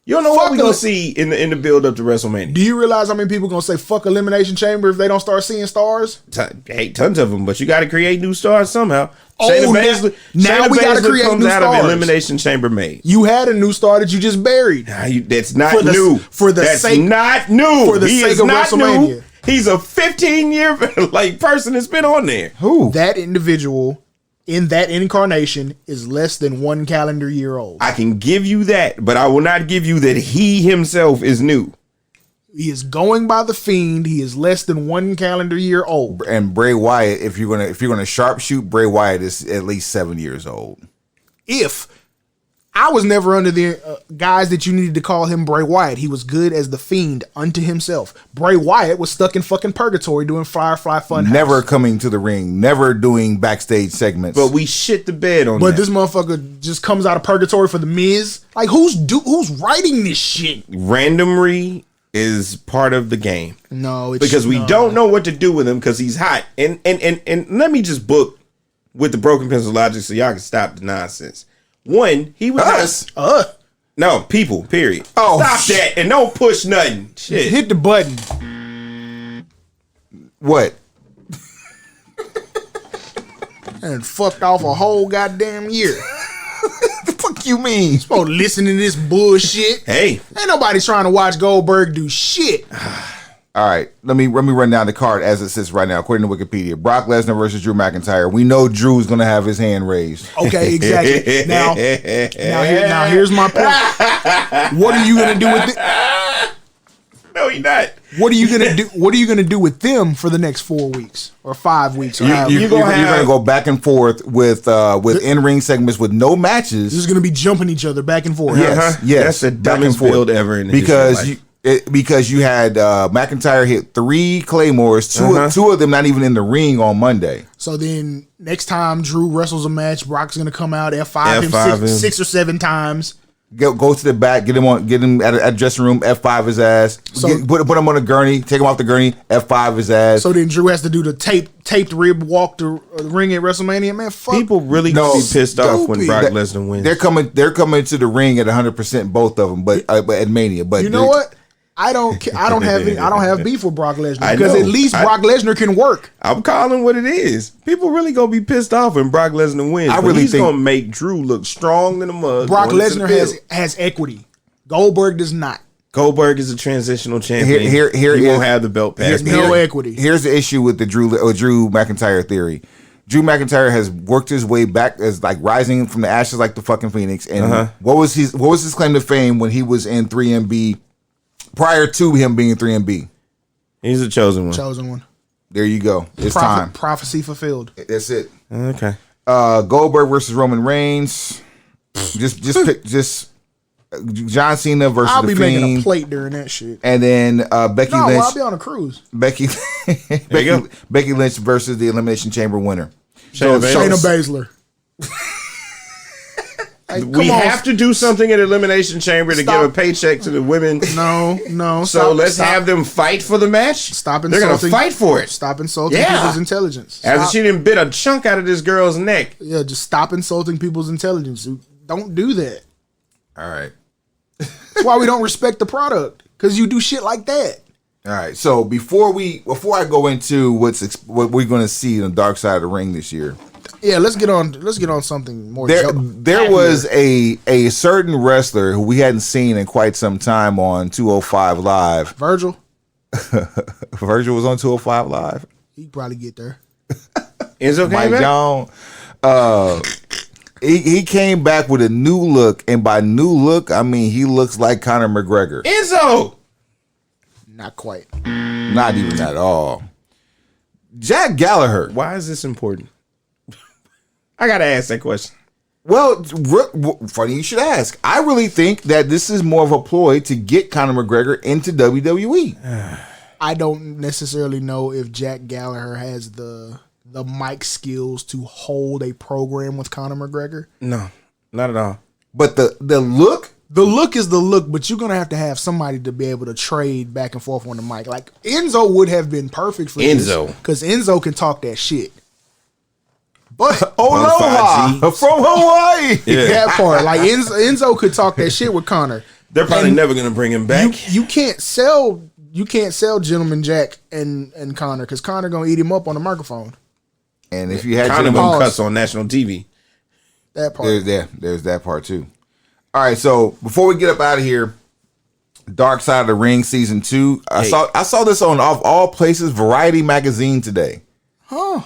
You don't know what we're going to see in the build up to WrestleMania. Do you realize how many people going to say fuck Elimination Chamber if they don't start seeing stars? Tons of them, but you got to create new stars somehow. Oh, now we got to create comes new out stars. Of Elimination Chamber made. You had a new star that you just buried. That's not new. That's not new. For the sake of WrestleMania. New. He's a 15-year person that's been on there. Who? That individual in that incarnation is less than 1 calendar year old. I can give you that, but I will not give you that he himself is new. He is going by the Fiend. He is less than 1 calendar year old. And Bray Wyatt, if you're gonna sharpshoot, Bray Wyatt is at least 7 years old. If I was never under the guys that you needed to call him Bray Wyatt. He was good as the Fiend unto himself. Bray Wyatt was stuck in fucking purgatory doing Firefly Funhouse. Never coming to the ring. Never doing backstage segments. But we shit the bed on that. But this motherfucker just comes out of purgatory for the Miz. Like, who's writing this shit? Randomly is part of the game. No, it's because we don't know what to do with him because he's hot. And let me just book with the broken pencil logic so y'all can stop the nonsense. One, he was no people. Period. Oh, stop that and don't push nothing. Shit. Hit the button. What? And fucked off a whole goddamn year. The fuck fuck you mean? supposed to listen to this bullshit. Hey, Ain't nobody trying to watch Goldberg do shit. All right, let me run down the card as it sits right now, according to Wikipedia. Brock Lesnar versus Drew McIntyre. We know Drew's going to have his hand raised. Okay, exactly. Now here's my point. What are you gonna do with it? no, you're not. What are you gonna do? What are you gonna do with them for the next 4 weeks or 5 weeks? Or however? You're going to go back and forth with in-ring segments with no matches. This is gonna be jumping each other back and forth. Yes, yes. That's the back and dumbest forth. build ever in the history of life. Because you had McIntyre hit 3 Claymores, two of them not even in the ring on Monday. So then next time Drew wrestles a match, Brock's gonna come out F5 him 6 or 7 times. Go to the back, get him at a dressing room, F5 his ass. So- Put him on a gurney, take him off the gurney, F5 his ass. So then Drew has to do the taped rib walk to the ring at WrestleMania. Man, fuck. People really gonna be pissed off when stupid. Brock Lesnar wins. They're coming to the ring at 100%, both of them, but at Mania. But You know what? I don't have beef with Brock Lesnar because know. at least Brock Lesnar can work. I'm calling what it is. People really gonna be pissed off when Brock Lesnar wins. I but really he's think- gonna make Drew look strong than a mug. Brock going into the Lesnar field. has equity. Goldberg does not. Goldberg is a transitional champion. Here he is- won't have the belt past. No equity. Here's the issue with the Drew McIntyre theory. Drew McIntyre has worked his way back as like rising from the ashes like the fucking phoenix. And what was his claim to fame when he was in 3MB prior to him being 3MB? He's a chosen one. Chosen one. There you go. It's time. Prophecy fulfilled. That's it. Okay. Goldberg versus Roman Reigns. Just John Cena versus I'll the be Fiend. making a plate during that shit. And then Becky No, Lynch. I'll be on a cruise. Becky Lynch versus the Elimination Chamber winner. Shayna Shayna Baszler. Like, We come on. have to do something at Elimination Chamber to Stop. give a paycheck to the women. No. So let's have them fight for the match. Stop They're gonna insulting. fight for it. Stop insulting Yeah. people's intelligence. After Stop- she didn't bit a chunk out of this girl's neck. Yeah, just stop insulting people's intelligence. Don't do that. All right. That's why we don't respect the product, because you do shit like that. All right. So before I go into what we're going to see in the dark side of the ring this year, Yeah, let's get on something more. there was a certain wrestler who we hadn't seen in quite some time on 205 Live. Virgil. Virgil was on 205 Live. He could probably get there. Enzo Mike came back? John. He came back with a new look, and by new look, I mean he looks like Conor McGregor. Enzo! Not quite. Not even at all. Jack Gallagher. Why is this important? I gotta ask that question. Well, funny you should ask. I really think that this is more of a ploy to get Conor McGregor into WWE. I don't necessarily know if Jack Gallagher has the mic skills to hold a program with Conor McGregor. No, not at all. But the look, The look is the look, but you're gonna have to have somebody to be able to trade back and forth on the mic. Like Enzo would have been perfect for Enzo. because Enzo can talk that shit. But Aloha 5G. from Hawaii. that part, like Enzo could talk that shit with Conor. They're probably And never gonna bring him back. You can't sell Gentleman Jack and Conor because Conor gonna eat him up on the microphone. And if you had Conor Gentleman- gonna cuss on national TV. That part. there's that part too. All right, so before we get up out of here, Dark Side of the Ring season 2. I saw this on of all places Variety magazine today. Huh.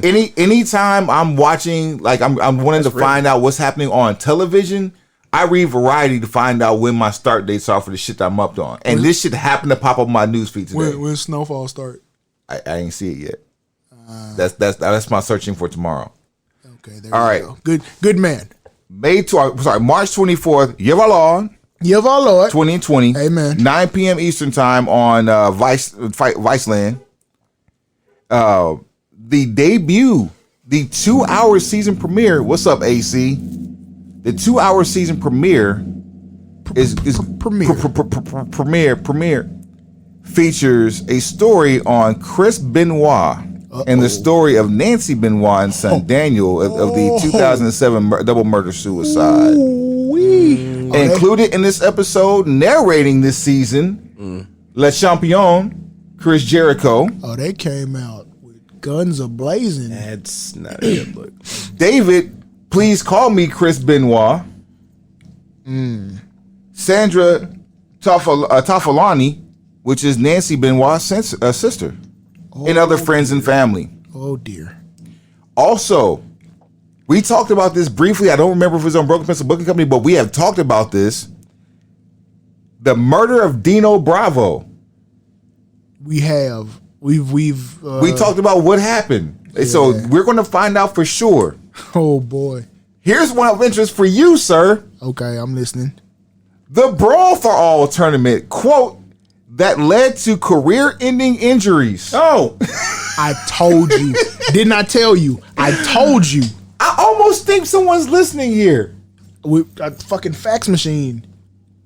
Anytime I'm watching, like I'm wanting to find out what's happening on television, I read Variety to find out when my start dates are for the shit that I'm up on. And this shit happened to pop up on my newsfeed today. When Snowfall start? I ain't see it yet. That's my searching for tomorrow. Okay, there All we right. go. Good man. March 24th, Yevalon, Give our Lord. 2020. Amen. 9 p.m. Eastern time on Viceland. The debut, the 2-hour season premiere. What's up, AC? The 2-hour season premiere is premiere features a story on Chris Benoit and the story of Nancy Benoit and son Daniel of the 2007 double murder suicide. Included in this episode, narrating this season, Le Champion, Chris Jericho, Oh, they came out with guns a blazing. That's not a good look. David Please Call Me Chris Benoit. Sandra Toffolani, which is Nancy Benoit's sister, and other friends and family. Oh dear. Also, we talked about this briefly. I don't remember if it was on Broken Pencil Booking Company, but we have talked about this. The murder of Dino Bravo. We have. We talked about what happened. So we're going to find out for sure. Oh boy. Here's one of interest for you, sir. Okay, I'm listening. The Brawl for All tournament, quote, that led to career-ending injuries. Oh, I told you. Didn't I tell you? I told you. I almost think someone's listening here. A fucking fax machine.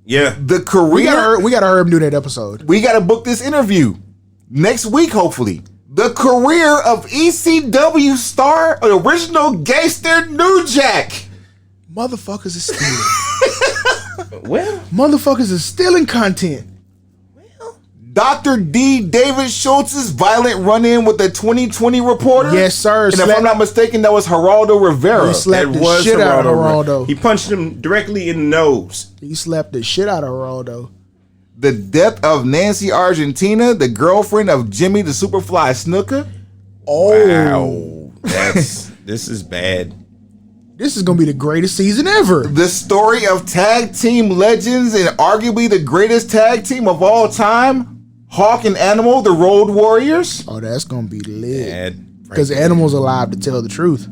yeah. The career... We gotta hurry up and do that episode. We got to book this interview next week, hopefully. The career of ECW star, original gangster New Jack. Motherfuckers is stealing. Well, Motherfuckers is stealing content. Dr. D. David Schultz's violent run-in with the 2020 reporter. Yes, sir. And if I'm not mistaken, that was Geraldo Rivera. He slapped that the was shit out of Geraldo. Geraldo. He punched him directly in the nose. He slapped the shit out of Geraldo. The death of Nancy Argentina, the girlfriend of Jimmy the Superfly Snooker. Wow, this is bad. This is gonna be the greatest season ever. The story of tag team legends and arguably the greatest tag team of all time, Hawk and Animal, the Road Warriors. Oh, that's gonna be lit. Bad. Because Animal's alive to tell the truth.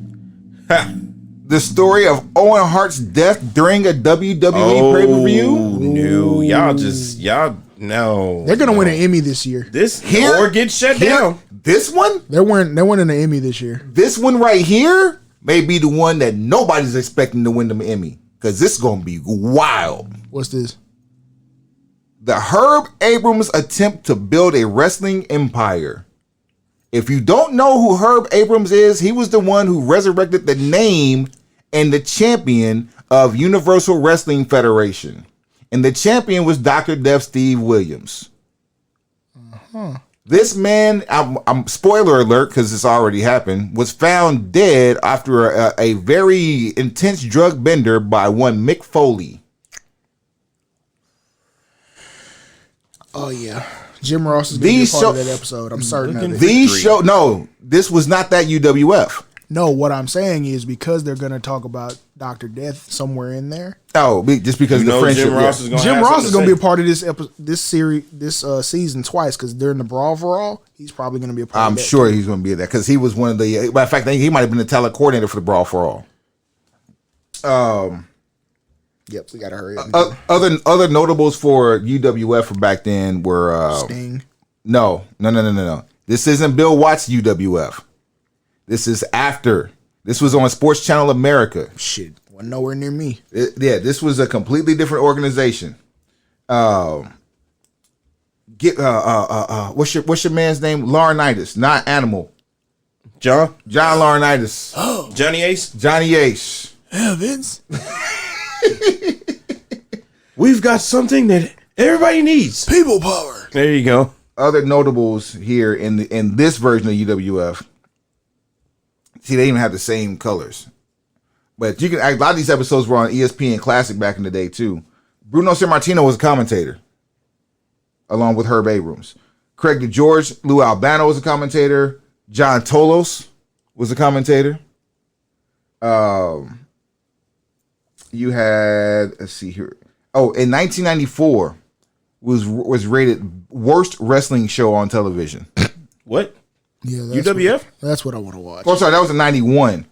The story of Owen Hart's death during a WWE pay-per-view. No, y'all no. They're gonna win an Emmy this year. This Here- or get shut Here- down. This one? They're winning an Emmy this year. This one right here may be the one that nobody's expecting to win the Emmy. Because this is going to be wild. What's this? The Herb Abrams attempt to build a wrestling empire. If you don't know who Herb Abrams is, he was the one who resurrected the name and the champion of Universal Wrestling Federation. And the champion was Dr. Death Steve Williams. This man, I'm spoiler alert because it's already happened, was found dead after a very intense drug bender by one Mick Foley. Oh yeah, Jim Ross is gonna be a part of that episode. I'm certain of it. No, this was not that UWF. No, what I'm saying is because they're gonna talk about Dr. Death somewhere in there. Oh, just because You the know friendship. Jim Ross is gonna Jim have Ross is something gonna to be a part of this season twice because during the Brawl for All, he's probably gonna be a part. I'm of that sure too. he's going to be there because he was one of the. Matter of fact, he might have been the talent coordinator for the Brawl for All. Yep, we gotta hurry up. Other notables for UWF from back then were Sting. No. This isn't Bill Watts UWF. This is after. This was on Sports Channel America. Shit, wasn't nowhere near me. This was a completely different organization. What's your man's name? Laurinaitis, not Animal. John Laurinaitis. Johnny Ace. Johnny Ace. Yeah, Vince. We've got something that everybody needs. People power. There you go. Other notables here in this version of UWF. See, they didn't even have the same colors. But you can a lot of these episodes were on ESPN Classic back in the day too. Bruno Sammartino was a commentator, along with Herb Abrams. Craig DeGeorge, Lou Albano was a commentator. John Tolos was a commentator. You had, let's see here. Oh, in 1994 was rated worst wrestling show on television. What? Yeah, UWF? That's what I want to watch. Oh, sorry, that was in 91.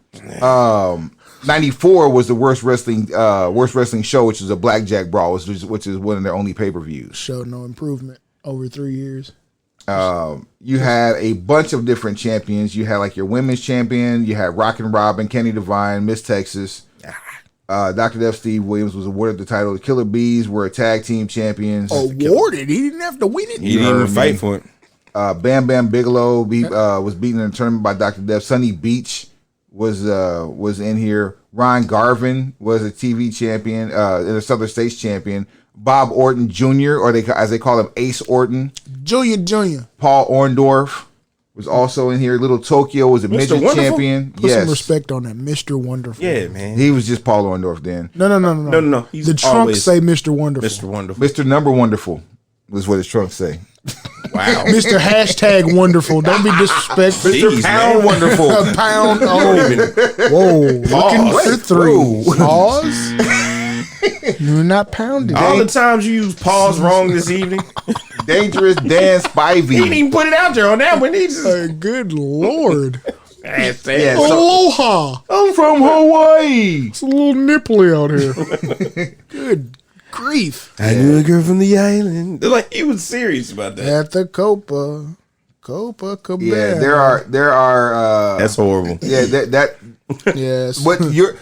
94 was the worst wrestling show, which is a blackjack brawl, which is one of their only pay-per-views. Showed no improvement over 3 years. You had a bunch of different champions. You had like your women's champion. You had Rockin' Robin, Kenny Devine, Miss Texas. Dr. Death Steve Williams was awarded the title. The Killer Bees were tag team champions. Awarded? He didn't have to win it. He didn't even fight for it. Bam Bam Bigelow was beaten in a tournament by Dr. Death. Sonny Beach was in here. Ron Garvin was a TV champion, and a Southern States champion. Bob Orton Jr., or as they call him, Ace Orton. Junior. Paul Orndorff was also in here. Little Tokyo was a Mr. midget Wonderful? champion. Put Yes. some respect on that, Mr. Wonderful. Yeah, man. He was just Paul Orndorff then. No. He's The trunks always say Mr. Wonderful. Mr. Wonderful. Mr. Number Wonderful was what his trunks say. Wow. Mr. Hashtag Wonderful. Don't be disrespectful. Jeez, Pound man. Wonderful. A pound. Oh, whoa. Looking for three. Whoa. Pause. You're not pounding. All the times you use pause wrong this evening. Dangerous Dan He didn't Spivey. even put it out there on that one. He just Good Lord. Yeah, so- Aloha. I'm from Hawaii. It's a little nipply out here. Good grief. I knew a girl from the island. Like he was serious about that. At the Copacabana. Yeah, there are. That's horrible. Yeah, that. Yes. What you're.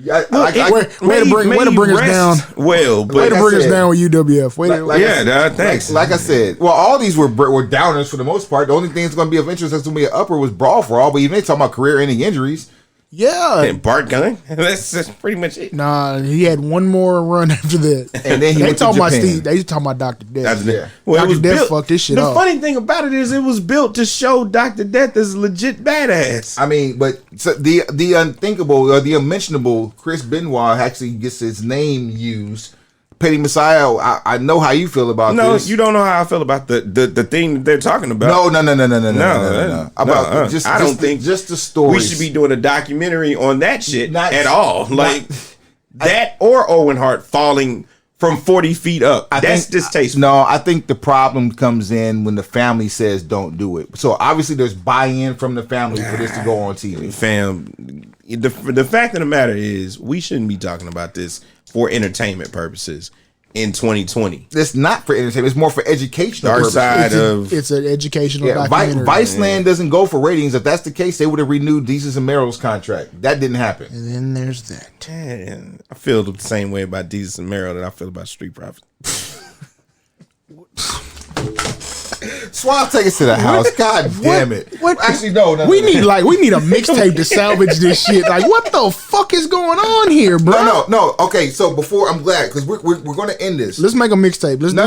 Way to bring us down. Well, Way but to bring us down with UWF. thanks. Like I said, well, all these were downers for the most part. The only thing that's going to be of interest that's going to be an upper was Brawl for All, but even they talking about career-ending injuries. Yeah. and Bart Gunn. That's pretty much it. Nah, he had one more run after that. And then he they went to talking about Japan. Steve. They talking about Dr. Death. Yeah. Well, it was Dr. Death built- fucked this shit the up. funny thing about it is it was built to show Dr. Death is legit badass. I mean, but so the unthinkable or the unmentionable Chris Benoit actually gets his name used. Petty Messiah, I know how you feel about No, this. you don't know how I feel about the thing that they're talking about. No. No. About I don't think just the story. we should be doing a documentary on that shit Not- at all. Like that or Owen Hart falling from 40 feet up. That's distasteful. No, I think the problem comes in when the family says don't do it. So obviously there's buy-in from the family for this to go on TV. Fam, the fact of the matter is we shouldn't be talking about this for entertainment purposes in 2020. It's not for entertainment. It's more for educational Dark purposes. side of It's an educational Yeah, documentary. Viceland doesn't go for ratings. If that's the case, they would have renewed Desus and Meryl's contract. That didn't happen. And then there's that. Man, I feel the same way about Jesus and Meryl that I feel about Street Profits. Swab, take us to the house. God damn it. What? Actually, no. We need a mixtape to salvage this shit. Like, what the fuck is going on here, bro? No. Okay, so before I'm glad because we're going to end this. Let's make a mixtape. Let's No.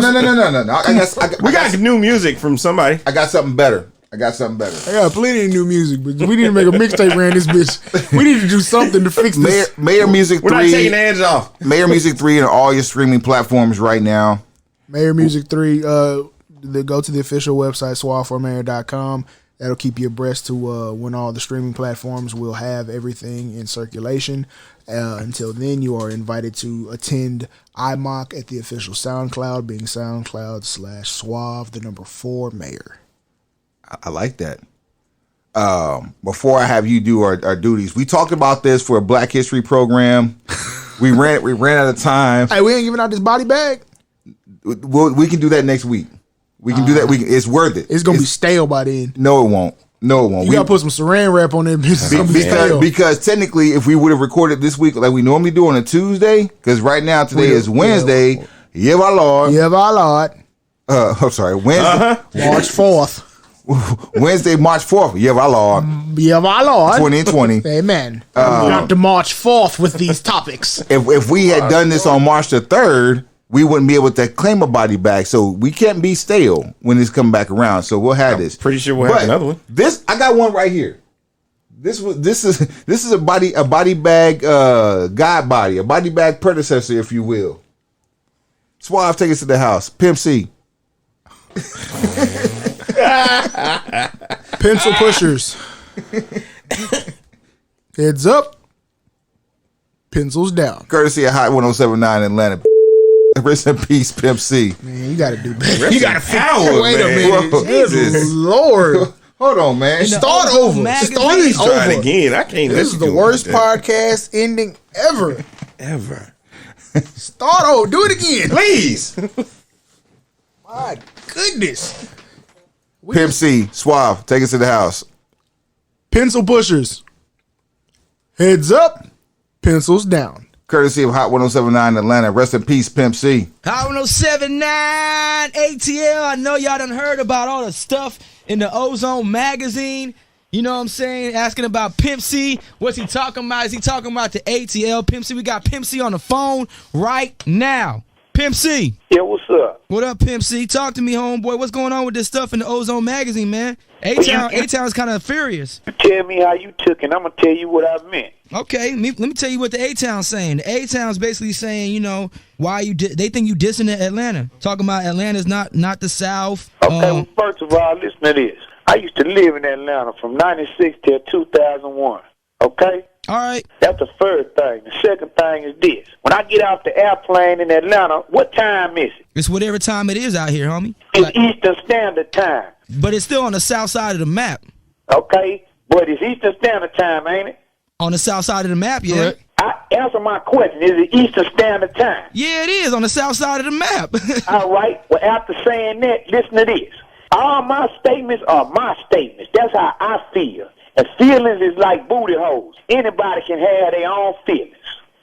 We got new music from somebody. I got something better. I got plenty of new music, but we need to make a mixtape around this bitch. We need to do something to fix this. Mayor Music We're 3. not taking the edge off. Mayor Music 3 on all your streaming platforms right now. Mayor Music 3, go to the official website, swallformayor.com. That'll keep you abreast to when all the streaming platforms will have everything in circulation. Until then, you are invited to attend IMOC at the official SoundCloud, being SoundCloud/Suave, 4 Mayor. I like that. Before I have you do our duties, we talked about this for a Black History program. we ran out of time. Hey, we ain't giving out this body bag. We can do that next week. We can do that. It's worth it. It's gonna be stale by then. No, it won't. You gotta put some saran wrap on it. It's gonna be stale. because technically, if we would have recorded this week like we normally do on a Tuesday, because right now today is Wednesday. Yeah, my lord. Yeah, my lord. I'm sorry, Wednesday, March 4th. Wednesday, March 4th. Yeah, my lord. Yeah, my lord. 2020. Amen. Not to March 4th with these topics. If we had done this on March the 3rd, we wouldn't be able to claim a body bag. So we can't be stale when it's coming back around. So we'll have this. Pretty sure we'll have another one. I got one right here. This is a body bag God body, a body bag predecessor, if you will. Suave, take us to the house. Pimp C. Pencil pushers. Heads up. Pencils down. Courtesy of Hot 107.9 Atlanta. Rest in peace, Pimp C. Man, you gotta do better. You gotta fix Power, Wait a man. minute. Jesus. Lord. Hold on, man. Start over. Start Please it try it over. again. I can't. This is the worst podcast ending ever. ever. Start over. Do it again. Please. My goodness. Pimp C. Suave, take us to the house. Pencil pushers. Heads up. Pencils down. Courtesy of Hot 107.9 Atlanta. Rest in peace, Pimp C. Hot 107.9 ATL. I know y'all done heard about all the stuff in the Ozone magazine. You know what I'm saying? Asking about Pimp C. What's he talking about? Is he talking about the ATL? Pimp C. We got Pimp C on the phone right now. Pimp C. Yeah, what's up? What up, Pimp C? Talk to me, homeboy. What's going on with this stuff in the Ozone magazine, man? A-Town's kind of furious. You tell me how you took it, I'm going to tell you what I meant. Okay, let me tell you what the A-Town's saying. The A-Town's basically saying, why they think you dissing Atlanta. Talking about Atlanta's not the South. Okay, well, first of all, listen to this. I used to live in Atlanta from 96 till 2001. Okay? All right. That's the first thing. The second thing is this. When I get off the airplane in Atlanta, what time is it? It's whatever time it is out here, homie. It's Eastern Standard Time. But it's still on the south side of the map. Okay, but it's Eastern Standard Time, ain't it? On the south side of the map, yeah. Correct. Answer my question. Is it Eastern Standard Time? Yeah, it is on the south side of the map. All right. Well, after saying that, listen to this. All my statements are my statements. That's how I feel. And feelings is like booty holes. Anybody can have their own feelings.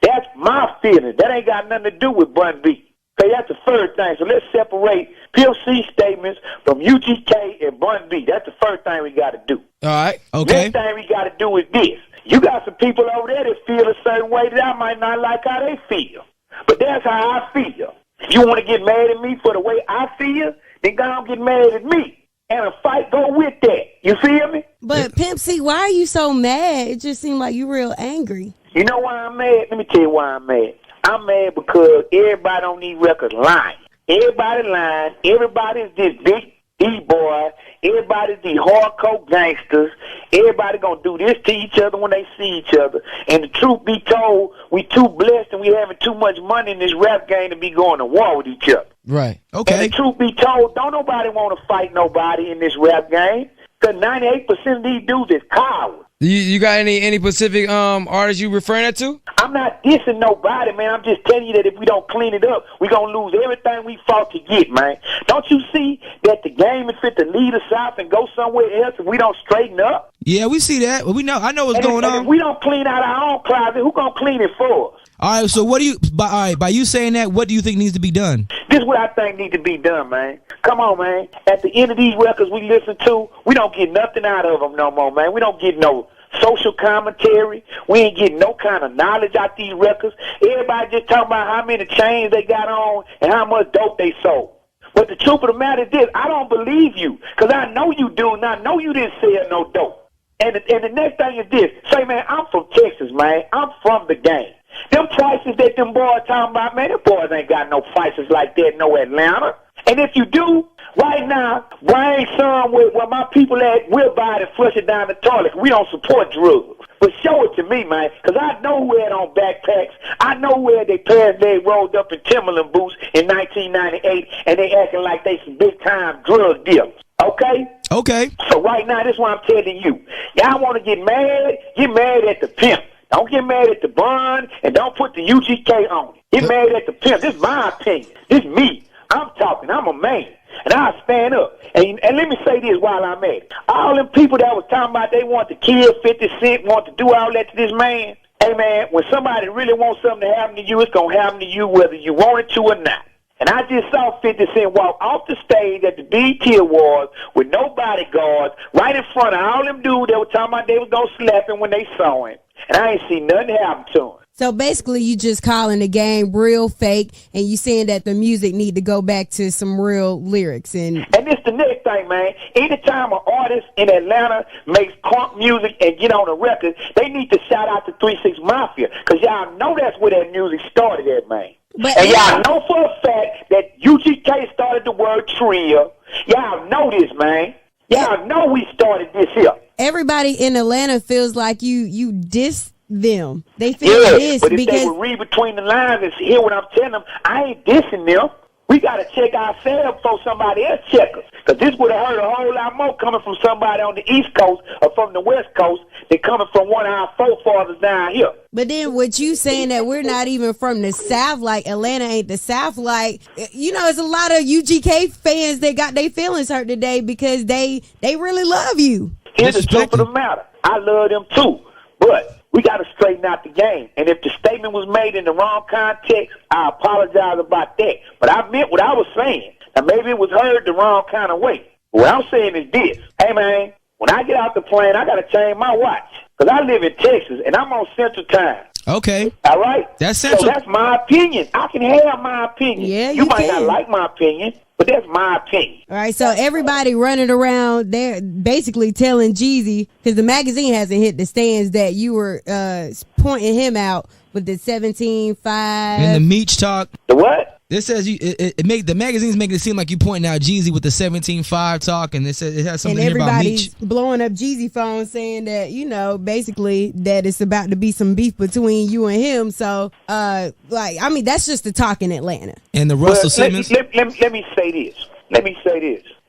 That's my feelings. That ain't got nothing to do with Bun B. Okay, that's the first thing. So let's separate Pimp C statements from UGK and Bun B. That's the first thing we got to do. All right. Okay. Next thing we got to do is this. You got some people over there that feel a certain way that I might not like how they feel. But that's how I feel. If you want to get mad at me for the way I feel, then go and get mad at me. And a fight go with that. You feel me? But Pimp C, why are you so mad? It just seemed like you real angry. You know why I'm mad? Let me tell you why I'm mad. I'm mad because everybody on these records lying. Everybody lying. Everybody's this big D-boy. Everybody's these hardcore gangsters. Everybody gonna do this to each other when they see each other. And the truth be told, we too blessed and we having too much money in this rap game to be going to war with each other. Right. Okay. And the truth be told, don't nobody want to fight nobody in this rap game. Because 98% of these dudes is cowards. You got any specific artists you referring that to? I'm not dissing nobody, man. I'm just telling you that if we don't clean it up, we're going to lose everything we fought to get, man. Don't you see that the game is fit to lead us out and go somewhere else if we don't straighten up? Yeah, we see that. We know. I know what's going on. If we don't clean out our own closet, who going to clean it for us? All right, so what do you by you saying that, what do you think needs to be done? This is what I think needs to be done, man. Come on, man. At the end of these records we listen to, we don't get nothing out of them no more, man. We don't get no social commentary. We ain't getting no kind of knowledge out these records. Everybody just talking about how many chains they got on and how much dope they sold. But the truth of the matter is this, I don't believe you, because I know you do, and I know you didn't sell no dope. And the next thing is this, say, man, I'm from Texas, man. I'm from the game. Them prices that them boys talking about, man, them boys ain't got no prices like that in no Atlanta. And if you do, right now, Brian son where my people at, we'll buy it and flush it down the toilet. We don't support drugs. But show it to me, man, because I know who had on backpacks. I know where they pants they rolled up in Timberland boots in 1998, and they acting like they some big-time drug dealers. Okay? Okay. So right now, this is what I'm telling you. Y'all want to get mad at the pimp. Don't get mad at the bun, and don't put the UGK on it. Get mad at the pimp. This is my opinion. This is me. I'm talking. I'm a man. And I'll stand up. And let me say this while I'm at it. All them people that was talking about they want to kill 50 Cent, want to do all that to this man. Hey, man, when somebody really wants something to happen to you, it's going to happen to you whether you want it to or not. And I just saw 50 Cent walk off the stage at the BET Awards with no bodyguards right in front of all them dudes that were talking about they was going to slap him when they saw him. And I ain't seen nothing happen to him. So basically you just calling the game real fake, and you saying that the music need to go back to some real lyrics. And it's the next thing, man. Anytime an artist in Atlanta makes crunk music and get on a record, they need to shout out to 3 6 Mafia, because y'all know that's where that music started at, man. And y'all know for a fact that UGK started the word trio. Y'all know this, man. Y'all know we started this here. Everybody in Atlanta feels like you diss them. They feel this but if because they would read between the lines and hear what I'm telling them, I ain't dissing them. We got to check ourselves before somebody else check us. Because this would have hurt a whole lot more coming from somebody on the East Coast or from the West Coast than coming from one of our forefathers down here. But then what you saying that we're not even from the South, like Atlanta ain't the South, like, you know, there's a lot of UGK fans that got their feelings hurt today because they really love you. Here's the truth of the matter. I love them too. But we got to straighten out the game. And if the statement was made in the wrong context, I apologize about that. But I meant what I was saying. Now, maybe it was heard the wrong kind of way. But what I'm saying is this. Hey, man, when I get out the plane, I got to change my watch. Because I live in Texas, and I'm on Central Time. Okay. All right? That's So central. that's my opinion. I can have my opinion. Yeah, you you might not can. like my opinion, but that's my opinion. All right, so everybody running around, they're basically telling Jeezy, because the magazine hasn't hit the stands, that you were pointing him out with the 17.5. In the Meech talk. The what? This says it make the magazine's making it seem like you pointing out Jeezy with the 17.5 talk, and it says it has something And here about everybody's Meech. blowing up Jeezy phone saying that, basically that it's about to be some beef between you and him. So, that's just the talk in Atlanta. And the Well, Russell Simmons. let me say this.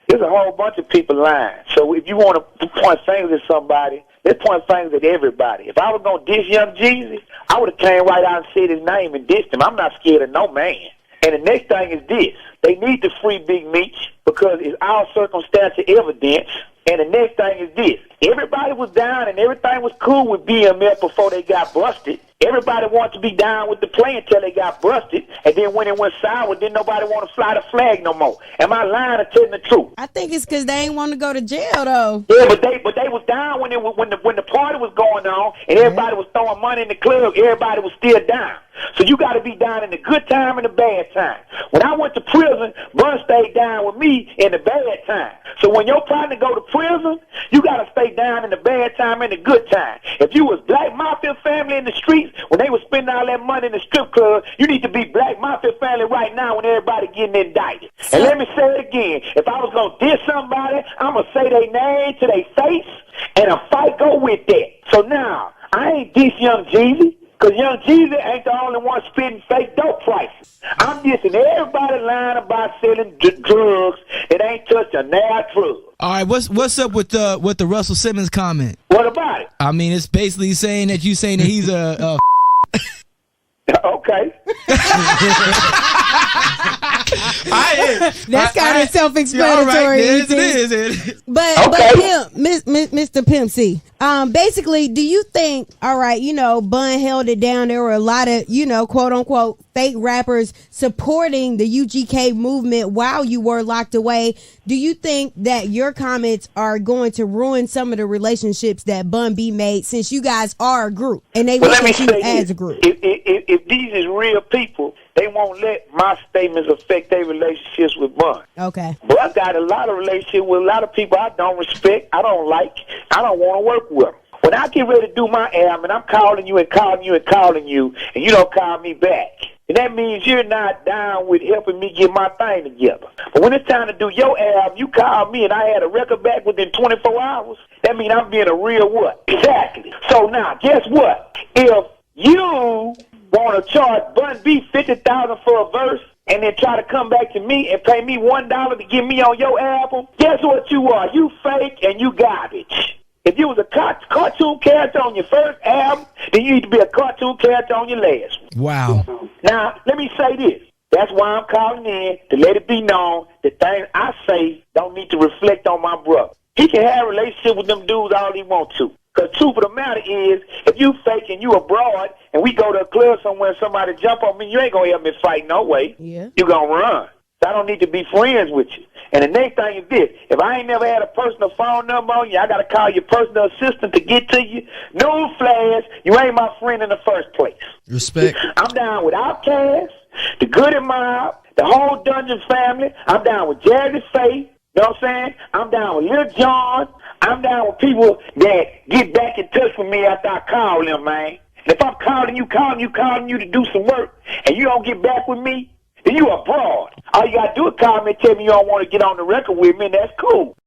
There's a whole bunch of people lying. So if you want to point fingers at somebody, let's point fingers at everybody. If I was going to diss Young Jeezy, I would have came right out and said his name and dissed him. I'm not scared of no man. And the next thing is this. They need to free Big Meech because it's all circumstantial evidence. And the next thing is this. Everybody was down and everything was cool with BMF before they got busted. Everybody wanted to be down with the play until they got busted. And then when it went sour, then nobody want to fly the flag no more. Am I lying or telling the truth? I think it's because they ain't want to go to jail, though. Yeah, but they was down when the party was going on and everybody was throwing money in the club. Everybody was still down. So you got to be down in the good time and the bad time. When I went to prison, Bun stayed down with me in the bad time. So when your partner go to prison, you got to stay down in the bad time and the good time. If you was Black Mafia family in the streets, when they was spending all that money in the strip club, you need to be Black Mafia family right now when everybody getting indicted. And let me say it again. If I was going to diss somebody, I'm going to say their name to their face, and a fight go with that. So now, I ain't diss Young Jeezy. Because Young Jeezy ain't the only one spitting fake dope prices. I'm dissing everybody lying about selling drugs that ain't touched a nail drug. All right, what's up with the Russell Simmons comment? What about it? I mean, it's basically saying that he's a Okay. That's kind of self-explanatory. Yes, it is. But Okay. Pimp, Mr. Pimp C, basically, do you think, all right, Bun held it down. There were a lot of, quote unquote, fake rappers supporting the UGK movement while you were locked away. Do you think that your comments are going to ruin some of the relationships that Bun B made, since you guys are a group and they look at you as a group? If these is real people, they won't let my statements affect their relationships with Bun. Okay. But I got a lot of relationships with a lot of people I don't respect, I don't like, I don't want to work with them. When I get ready to do my album and I'm calling you and calling you and calling you, and you don't call me back, and that means you're not down with helping me get my thing together. But when it's time to do your album, you call me and I had a record back within 24 hours, that means I'm being a real what? Exactly. So now, guess what? If you want to charge Bun B $50,000 for a verse and then try to come back to me and pay me $1 to get me on your album, guess what you are? You fake and you garbage. If you was a cartoon character on your first album, then you need to be a cartoon character on your last one. Wow. Now, let me say this. That's why I'm calling in, to let it be known that things I say don't need to reflect on my brother. He can have a relationship with them dudes all he wants to. Because truth of the matter is, if you fake and you abroad and we go to a club somewhere and somebody jump on me, you ain't going to help me fight no way. Yeah. You going to run. So I don't need to be friends with you. And the next thing is this. If I ain't never had a personal phone number on you, I got to call your personal assistant to get to you. Newsflash, you ain't my friend in the first place. Respect. I'm down with Outkast, the Goody Mob, the whole Dungeon family. I'm down with Jerry Faith. You know what I'm saying? I'm down with Lil Jon. I'm down with people that get back in touch with me after I call them, man. And if I'm calling you to do some work, and you don't get back with me, then you abroad. All you got to do is call me and tell me you don't want to get on the record with me, and that's cool.